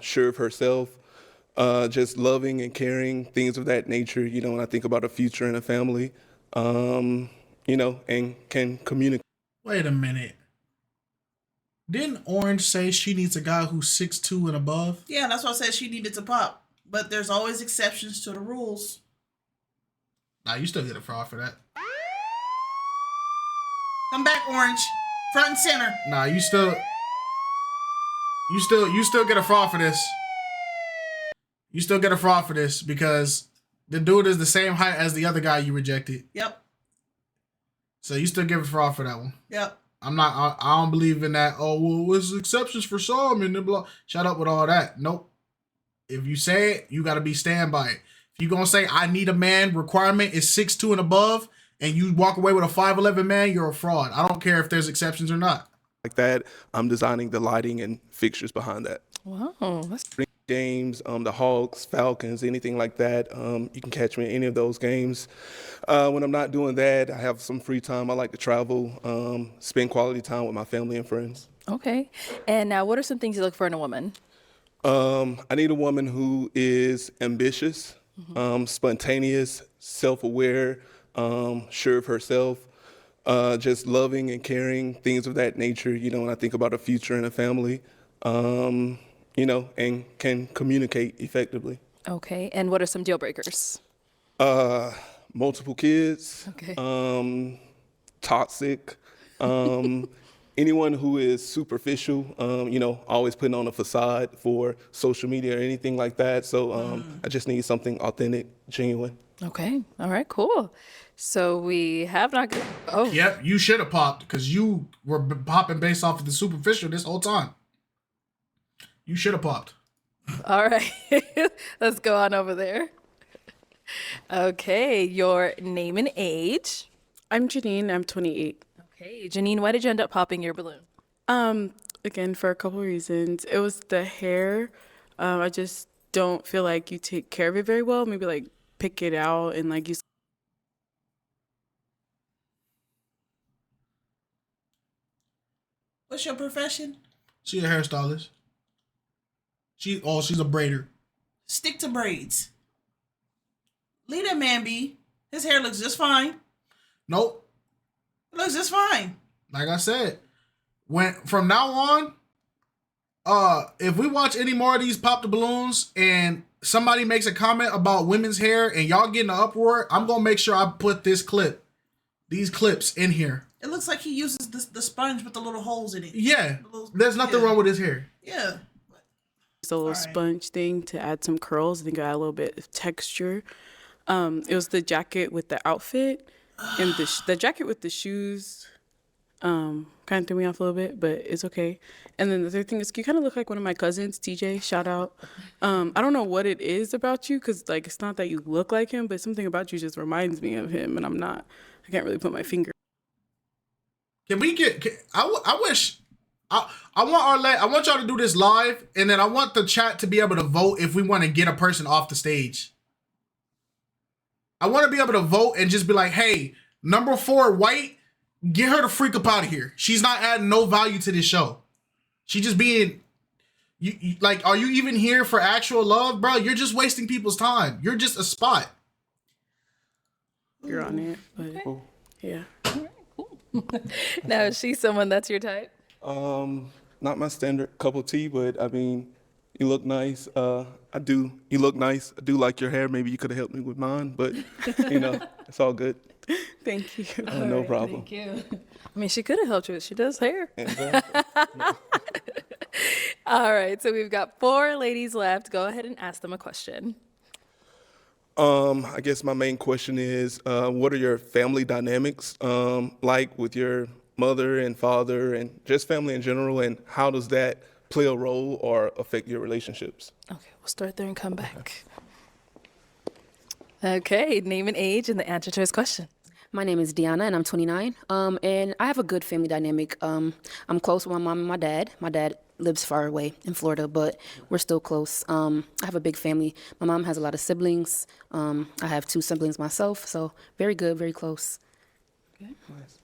sure of herself. Just loving and caring, things of that nature, you know, when I think about a future and a family, you know, and can communicate. Wait a minute. Didn't Orange say she needs a guy who's 6'2" and above? Yeah, that's why I said she needed to pop. But there's always exceptions to the rules. Nah, you still get a fraud for that. Come back, Orange. Front and center. Nah, you still get a fraud for this. You still get a fraud for this because the dude is the same height as the other guy you rejected. Yep. So you still give a fraud for that one. Yep. I don't believe in that. Oh, well, there's exceptions for some and then blah. Shut up with all that. Nope. If you say it, you got to be stand by it. If you're going to say, I need a man, requirement is 6'2" and above, and you walk away with a 5'11" man, you're a fraud. I don't care if there's exceptions or not. Like that, I'm designing the lighting and fixtures behind that. Wow. That's Games, the Hawks, Falcons, anything like that. You can catch me in any of those games. When I'm not doing that, I have some free time. I like to travel, spend quality time with my family and friends. okay. And now, what are some things you look for in a woman? I need a woman who is ambitious, spontaneous, self-aware, sure of herself, just loving and caring, things of that nature, when I think about a future and a family, and can communicate effectively. Okay. And what are some deal breakers? Multiple kids, Okay. toxic, anyone who is superficial, always putting on a facade for social media or anything like that. So I just need something authentic, genuine. Okay. All right. Cool. So we have not. Oh. Yep, you should have popped because you were popping based off of the superficial this whole time. You should have popped. All right. Let's go on over there. Okay. Your name and age. I'm Janine. I'm 28. Okay. Janine, why did you end up popping your balloon? Again, for a couple of reasons. It was the hair. I just don't feel like you take care of it very well. Maybe like pick it out and like use. What's your profession? She's a hairstylist. She's a braider. Stick to braids. Leave that man be. His hair looks just fine. Nope. It looks just fine. Like I said, from now on, if we watch any more of these pop the balloons and somebody makes a comment about women's hair and y'all get in an uproar, I'm gonna make sure I put these clips in here. It looks like he uses the sponge with the little holes in it. Yeah, there's nothing wrong with his hair. Yeah. It's a little sponge thing to add some curls. I think I add a little bit of texture. It was the jacket with the outfit and the jacket with the shoes. Kind of threw me off a little bit, but it's okay. And then the third thing is you kind of look like one of my cousins, TJ, shout out. I don't know what it is about you because like it's not that you look like him, but something about you just reminds me of him, and I can't really put my finger. Can we get? I wish. I want Arlette. I want y'all to do this live, and then I want the chat to be able to vote if we want to get a person off the stage. I want to be able to vote and just be like, "Hey, number 4, white, get her the freak up out of here. She's not adding no value to this show. She just being, you like, are you even here for actual love, bro? You're just wasting people's time. You're just a spot." You're on it, but yeah. Now, is she someone that's your type? Not my standard cup of tea, but I mean, you look nice. You look nice. I do like your hair. Maybe you could have helped me with mine, but it's all good. Thank you. No problem. Thank you. I mean, she could have helped you. She does hair. Exactly. All right. So we've got 4 ladies left. Go ahead and ask them a question. I guess my main question is, what are your family dynamics like with your mother and father and just family in general, and how does that play a role or affect your relationships? Okay, we'll start there and come back. Okay, name and age and the answer to his question. My name is Deanna, and I'm 29. And I have a good family dynamic. I'm close with my mom and my dad. My dad lives far away in Florida, but we're still close. I have a big family. My mom has a lot of siblings. I have 2 siblings myself, so very good, very close. Okay. Nice.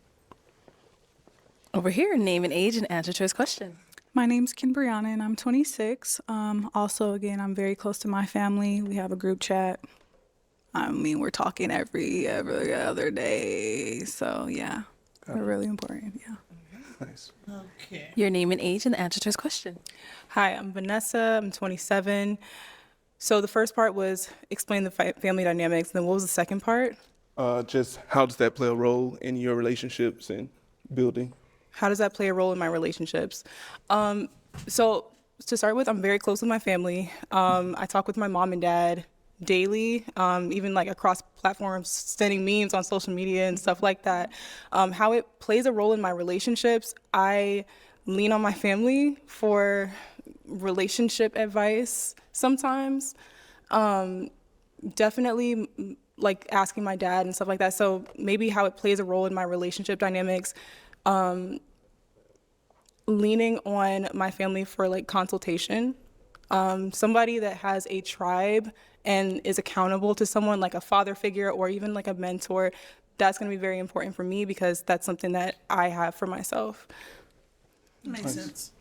Over here, name and age and answer to his question. My name's Brianna, and I'm 26. Also, again, I'm very close to my family. We have a group chat. I mean, we're talking every other day. So, yeah, we're really important. Yeah. Nice. Okay. Your name and age and the answer to his question. Hi, I'm Vanessa. I'm 27. So the first part was explain the family dynamics. Then what was the second part? Just how does that play a role in your relationships and building? How does that play a role in my relationships? So to start with, I'm very close with my family. I talk with my mom and dad daily, even like across platforms, sending memes on social media and stuff like that. How it plays a role in my relationships, I lean on my family for relationship advice sometimes. Definitely like asking my dad and stuff like that. So maybe how it plays a role in my relationship dynamics, leaning on my family for like consultation. Somebody that has a tribe and is accountable to someone like a father figure or even like a mentor, that's going to be very important for me because that's something that I have for myself. Makes sense.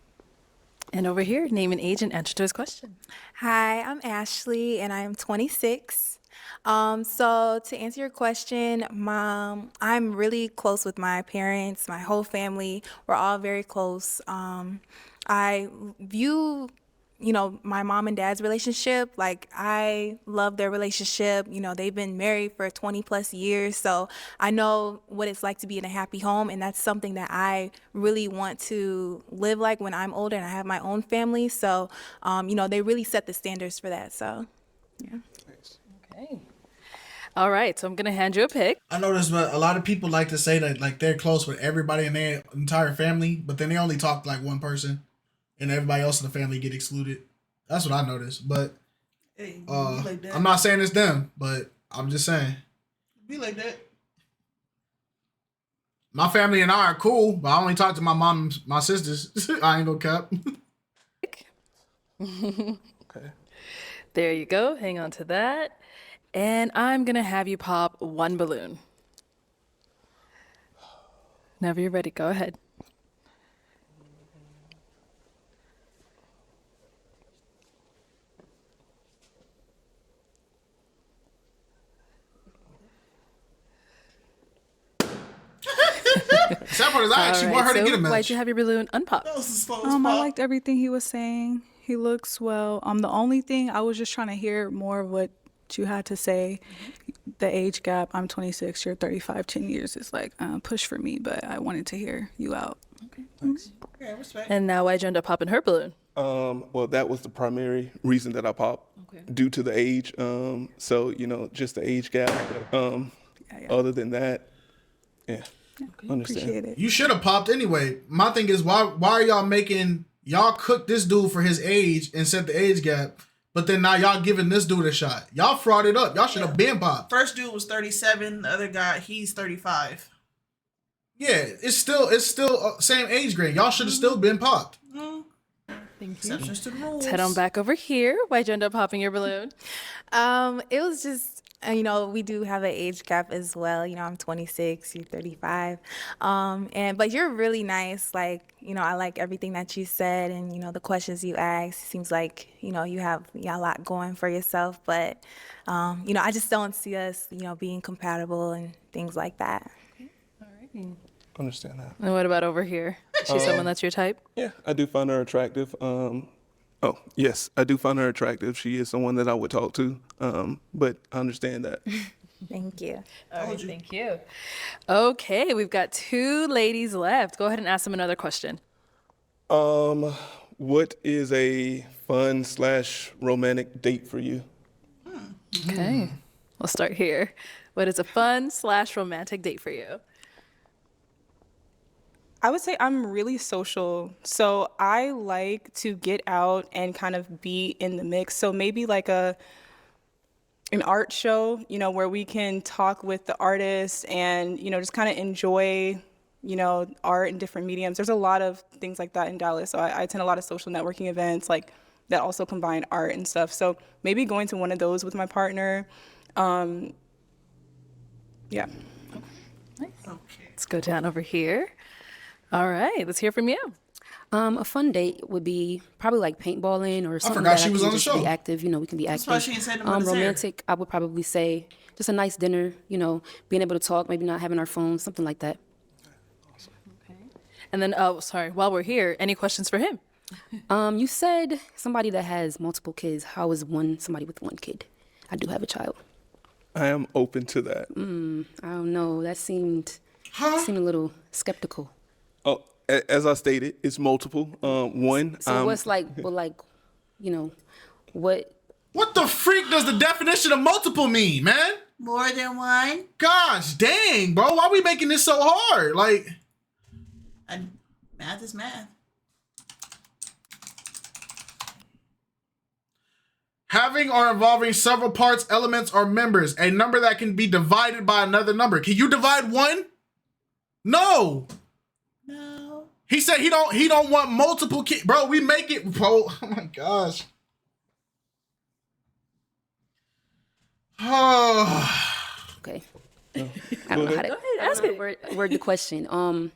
And over here, name and age and answer to his question. Hi, I'm Ashley, and I'm 26. So to answer your question, Mom, I'm really close with my parents, my whole family. We're all very close. I view, my mom and dad's relationship, like I love their relationship. They've been married for 20 plus years. So I know what it's like to be in a happy home. And that's something that I really want to live like when I'm older and I have my own family. So, they really set the standards for that. So, yeah. Okay. All right. So I'm going to hand you a pick. I noticed but a lot of people like to say that like they're close with everybody in their entire family, but then they only talk to like one person and everybody else in the family get excluded. That's what I noticed. But Hey, like that. I'm not saying it's them, but I'm just saying. Be like that. My family and I are cool, but I only talk to my mom and my sisters. I ain't gonna cap. Okay. There you go. Hang on to that. And I'm going to have you pop one balloon. Whenever you're ready, go ahead. Sad part is I actually want her to get a match. Why'd you have your balloon unpopped? I liked everything he was saying. He looks well. The only thing I was just trying to hear more of what you had to say. The age gap. I'm 26. You're 35. 10 years is like push for me, but I wanted to hear you out. Okay, thanks. Okay, respect. And now why'd you end up popping her balloon? Well, that was the primary reason that I popped, due to the age. So just the age gap. Other than that, yeah. Understand. Appreciate it. You should have popped anyway. My thing is, why are y'all cooked this dude for his age and set the age gap, but then now y'all giving this dude a shot? Y'all frauded up. Y'all should have been popped. First dude was 37. The other guy, he's 35. Yeah, it's still same age grade. Y'all should have still been popped. Thank you. Exceptions to the rules. Let's head on back over here. Why'd you end up popping your balloon? It was just, we do have an age gap as well. I'm 26, you're 35. But you're really nice. Like, I like everything that you said and, the questions you asked. It seems like, you have a lot going for yourself. But, I just don't see us, being compatible and things like that. Okay. All right. Understand that. And what about over here? She's someone that's your type? Yeah, I do find her attractive. Yes, I do find her attractive. She is someone that I would talk to. But I understand that. Thank you. All right, thank you. Okay, we've got 2 ladies left. Go ahead and ask them another question. What is a fun / romantic date for you? Okay, we'll start here. What is a fun / romantic date for you? I would say I'm really social. So I like to get out and kind of be in the mix. So maybe like an art show, where we can talk with the artist and, just kind of enjoy, art in different mediums. There's a lot of things like that in Dallas. So I attend a lot of social networking events like that also combine art and stuff. So maybe going to one of those with my partner. Yeah. Nice. Okay. Let's go down over here. All right, let's hear from you. A fun date would be probably like paintballing or something forgot that she was on the just show. be active. We can be That's active. why she ain't said nothing about Romantic, I would probably say just a nice dinner. Being able to talk, maybe not having our phones, something like that. Okay. And then, while we're here, any questions for him? You said somebody that has multiple kids. How is somebody with one kid? I do have a child. I am open to that. I don't know. That seemed a little skeptical. Oh, as I stated, it's multiple. One. So what's like, you know, what? What the freak does the definition of multiple mean, man? More than one. Gosh dang, bro. Why are we making this so hard? Like, And math is math. having or involving several parts, elements, or members. A number that can be divided by another number. Can you divide one? No. No. He said he don't want multiple kids. Bro, we make it, bro. Oh my gosh. Oh. Okay. I don't know how to ask it. Word the question.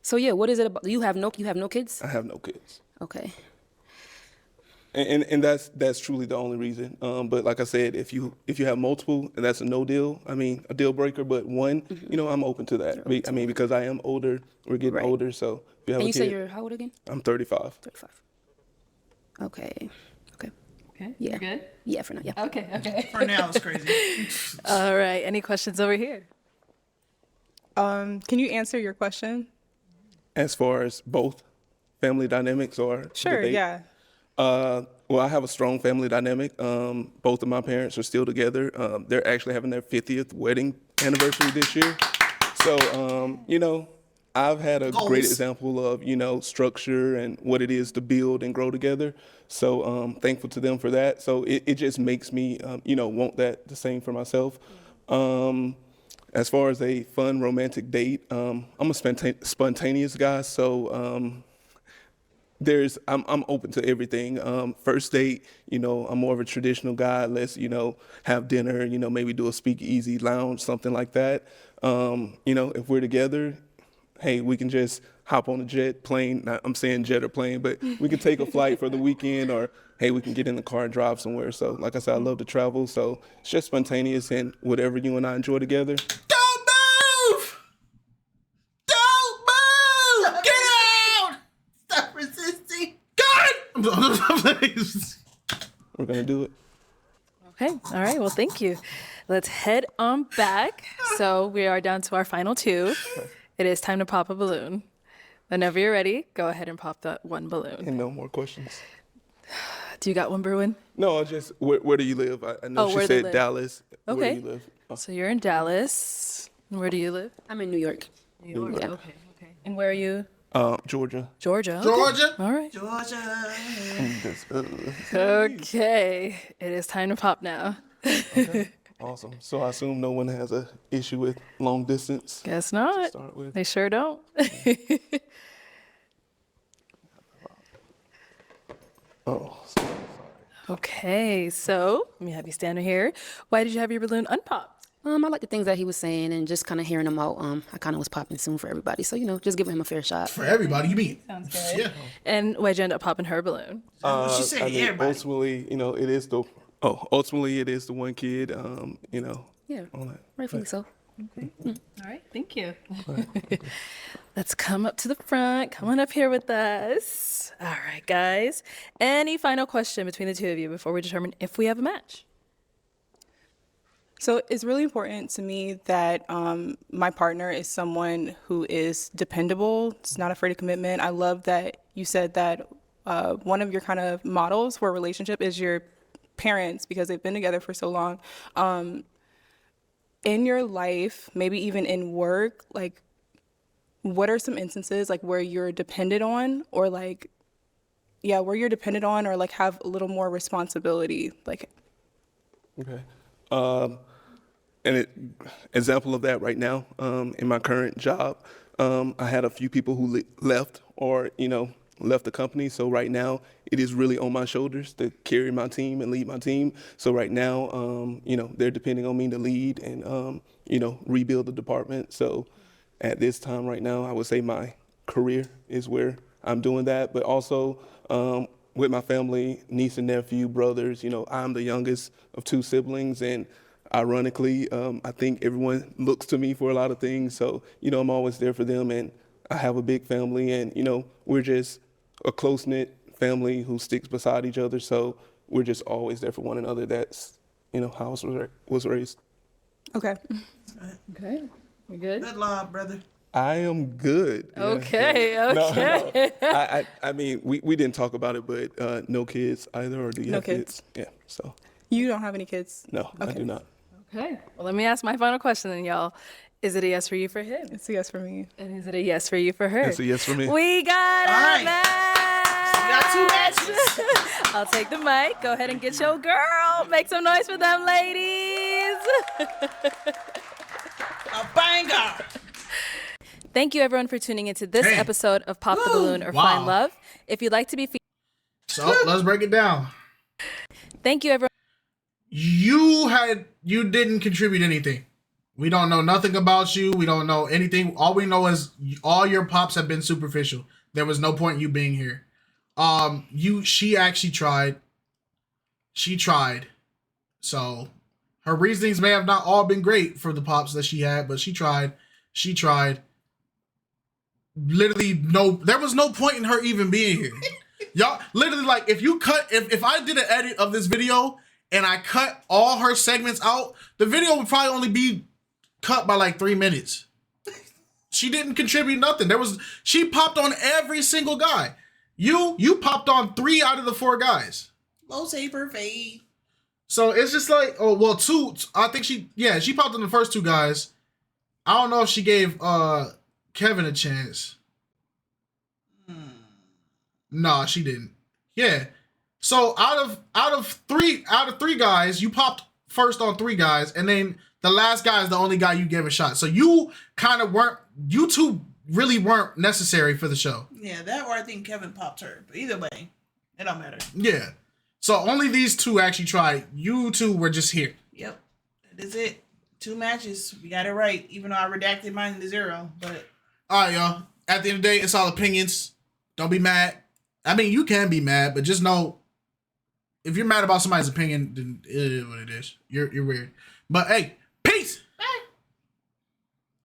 So yeah, what is it about? You have no kids? I have no kids. Okay. And that's truly the only reason. But like I said, if you have multiple, and that's a no deal. I mean, a deal breaker. But one, you know, I'm open to that. I mean, because I am older. We're getting older. So if you have And a you kid, say you're how old again? I'm 35. 35. Okay. Okay. Yeah. You're good? Yeah, for now. Yeah. Okay. For now, it's crazy. All right. Any questions over here? Can you answer your question? As far as both family dynamics or Sure, debate? yeah. Well, I have a strong family dynamic. Both of my parents are still together. They're actually having their 50th wedding anniversary this year. So, you know, I've had a great example of, you know, structure and what it is to build and grow together. So thankful to them for that. So it just makes me, you know, want that the same for myself. As far as a fun romantic date, I'm a spontaneous guy. So I'm open to everything. First date, you know, I'm more of a traditional guy. Let's, you know, have dinner, you know, maybe do a speakeasy lounge, something like that. You know, if we're together, hey, we can just hop on a jet, plane. I'm saying jet or plane, but we can take a flight for the weekend, or hey, we can get in the car and drive somewhere. So like I said, I love to travel. So it's just spontaneous, and whatever you and I enjoy together. Don't move! Don't move! Get out! Stop resisting. God! We're going to do it. Okay. All right. Well, thank you. Let's head on back. So we are down to our final two. It is time to pop a balloon. Whenever you're ready, go ahead and pop that one balloon. And no more questions. Do you got one, Bruin? No, I just, where do you live? I know she where they said live. Dallas. Okay. Where do you live? Oh. So you're in Dallas. And where do you live? I'm in New York. New York. Yeah. Okay. And where are you? Georgia. Georgia. Okay. Georgia? All right. Georgia. Okay. It is time to pop now. Okay. Awesome. So I assume no one has an issue with long distance? Guess not. Start with. They sure don't. Oh, sorry. Okay, so let me have you stand here. Why did you have your balloon unpopped? I like the things that he was saying and just kind of hearing them out. I kind of was popping soon for everybody. So, you know, just giving him a fair shot. For everybody, you mean? Sounds good. Yeah. And why'd you end up popping her balloon? She said I mean, everybody. ultimately, you know, it is the one kid, you know. Yeah, all that. rightfully so. Okay. All right, thank you. Let's come up to the front. Come on up here with us. All right, guys. Any final question between the two of you before we determine if we have a match? So it's really important to me that my partner is someone who is dependable. It's not afraid of commitment. I love that you said that one of your kind of models for a relationship is your parents, because they've been together for so long. In your life, maybe even in work, like, what are some instances like where you're dependent on, or like, yeah, where you're dependent on, or like have a little more responsibility, like? Okay. An example of that right now, in my current job, I had a few people who left or, you know, left the company. So right now it is really on my shoulders to carry my team and lead my team. So right now, you know, they're depending on me to lead and, you know, rebuild the department. So at this time right now, I would say my career is where I'm doing that. But also with my family, niece and nephew, brothers, you know, I'm the youngest of two siblings, and ironically, I think everyone looks to me for a lot of things. So, you know, I'm always there for them, and I have a big family, and, you know, we're just a close-knit family who sticks beside each other. So we're just always there for one another. That's, you know, how I was raised. Okay. Okay, we good? Good law, brother. I am good. Yeah, Okay, yeah. okay. No. I mean, we didn't talk about it, but no kids either, or do you No have kids. Yeah, so. You don't have any kids? No, I do not. Okay. Well, let me ask my final question then, y'all. Is it a yes for you for him? It's a yes for me. And is it a yes for you for her? It's a yes for me. We got a match. We got 2 matches. I'll take the mic. Go ahead and get your girl. Make some noise for them, ladies. A banger. Thank you, everyone, for tuning into this episode of Pop the Balloon or Wow. Find Love. If you'd like to be So let's break it down. Thank you, everyone. You didn't contribute anything. We don't know nothing about you. We don't know anything. All we know is all your pops have been superficial. There was no point in you being here. She actually tried. She tried. So her reasonings may have not all been great for the pops that she had, but she tried. She tried. Literally there was no point in her even being here. Y'all, literally, like, if I did an edit of this video and I cut all her segments out, the video would probably only be cut by like 3 minutes. She didn't contribute nothing. She popped on every single guy. You popped on 3 out of the 4 guys. Low saber fade. So it's just like, 2. I think she popped on the first 2 guys. I don't know if she gave Kevin a chance. No, she didn't. Yeah. So out of three guys, you popped first on 3 guys, and then the last guy is the only guy you gave a shot. So you two really weren't necessary for the show. Yeah, that or I think Kevin popped her. But either way, it don't matter. Yeah. So only these 2 actually tried. You 2 were just here. Yep. That is it. 2 matches. We got it right. Even though I redacted mine to 0. But All right, y'all. At the end of the day, it's all opinions. Don't be mad. I mean, you can be mad, but just know if you're mad about somebody's opinion, then it is what it is. You're weird. But hey,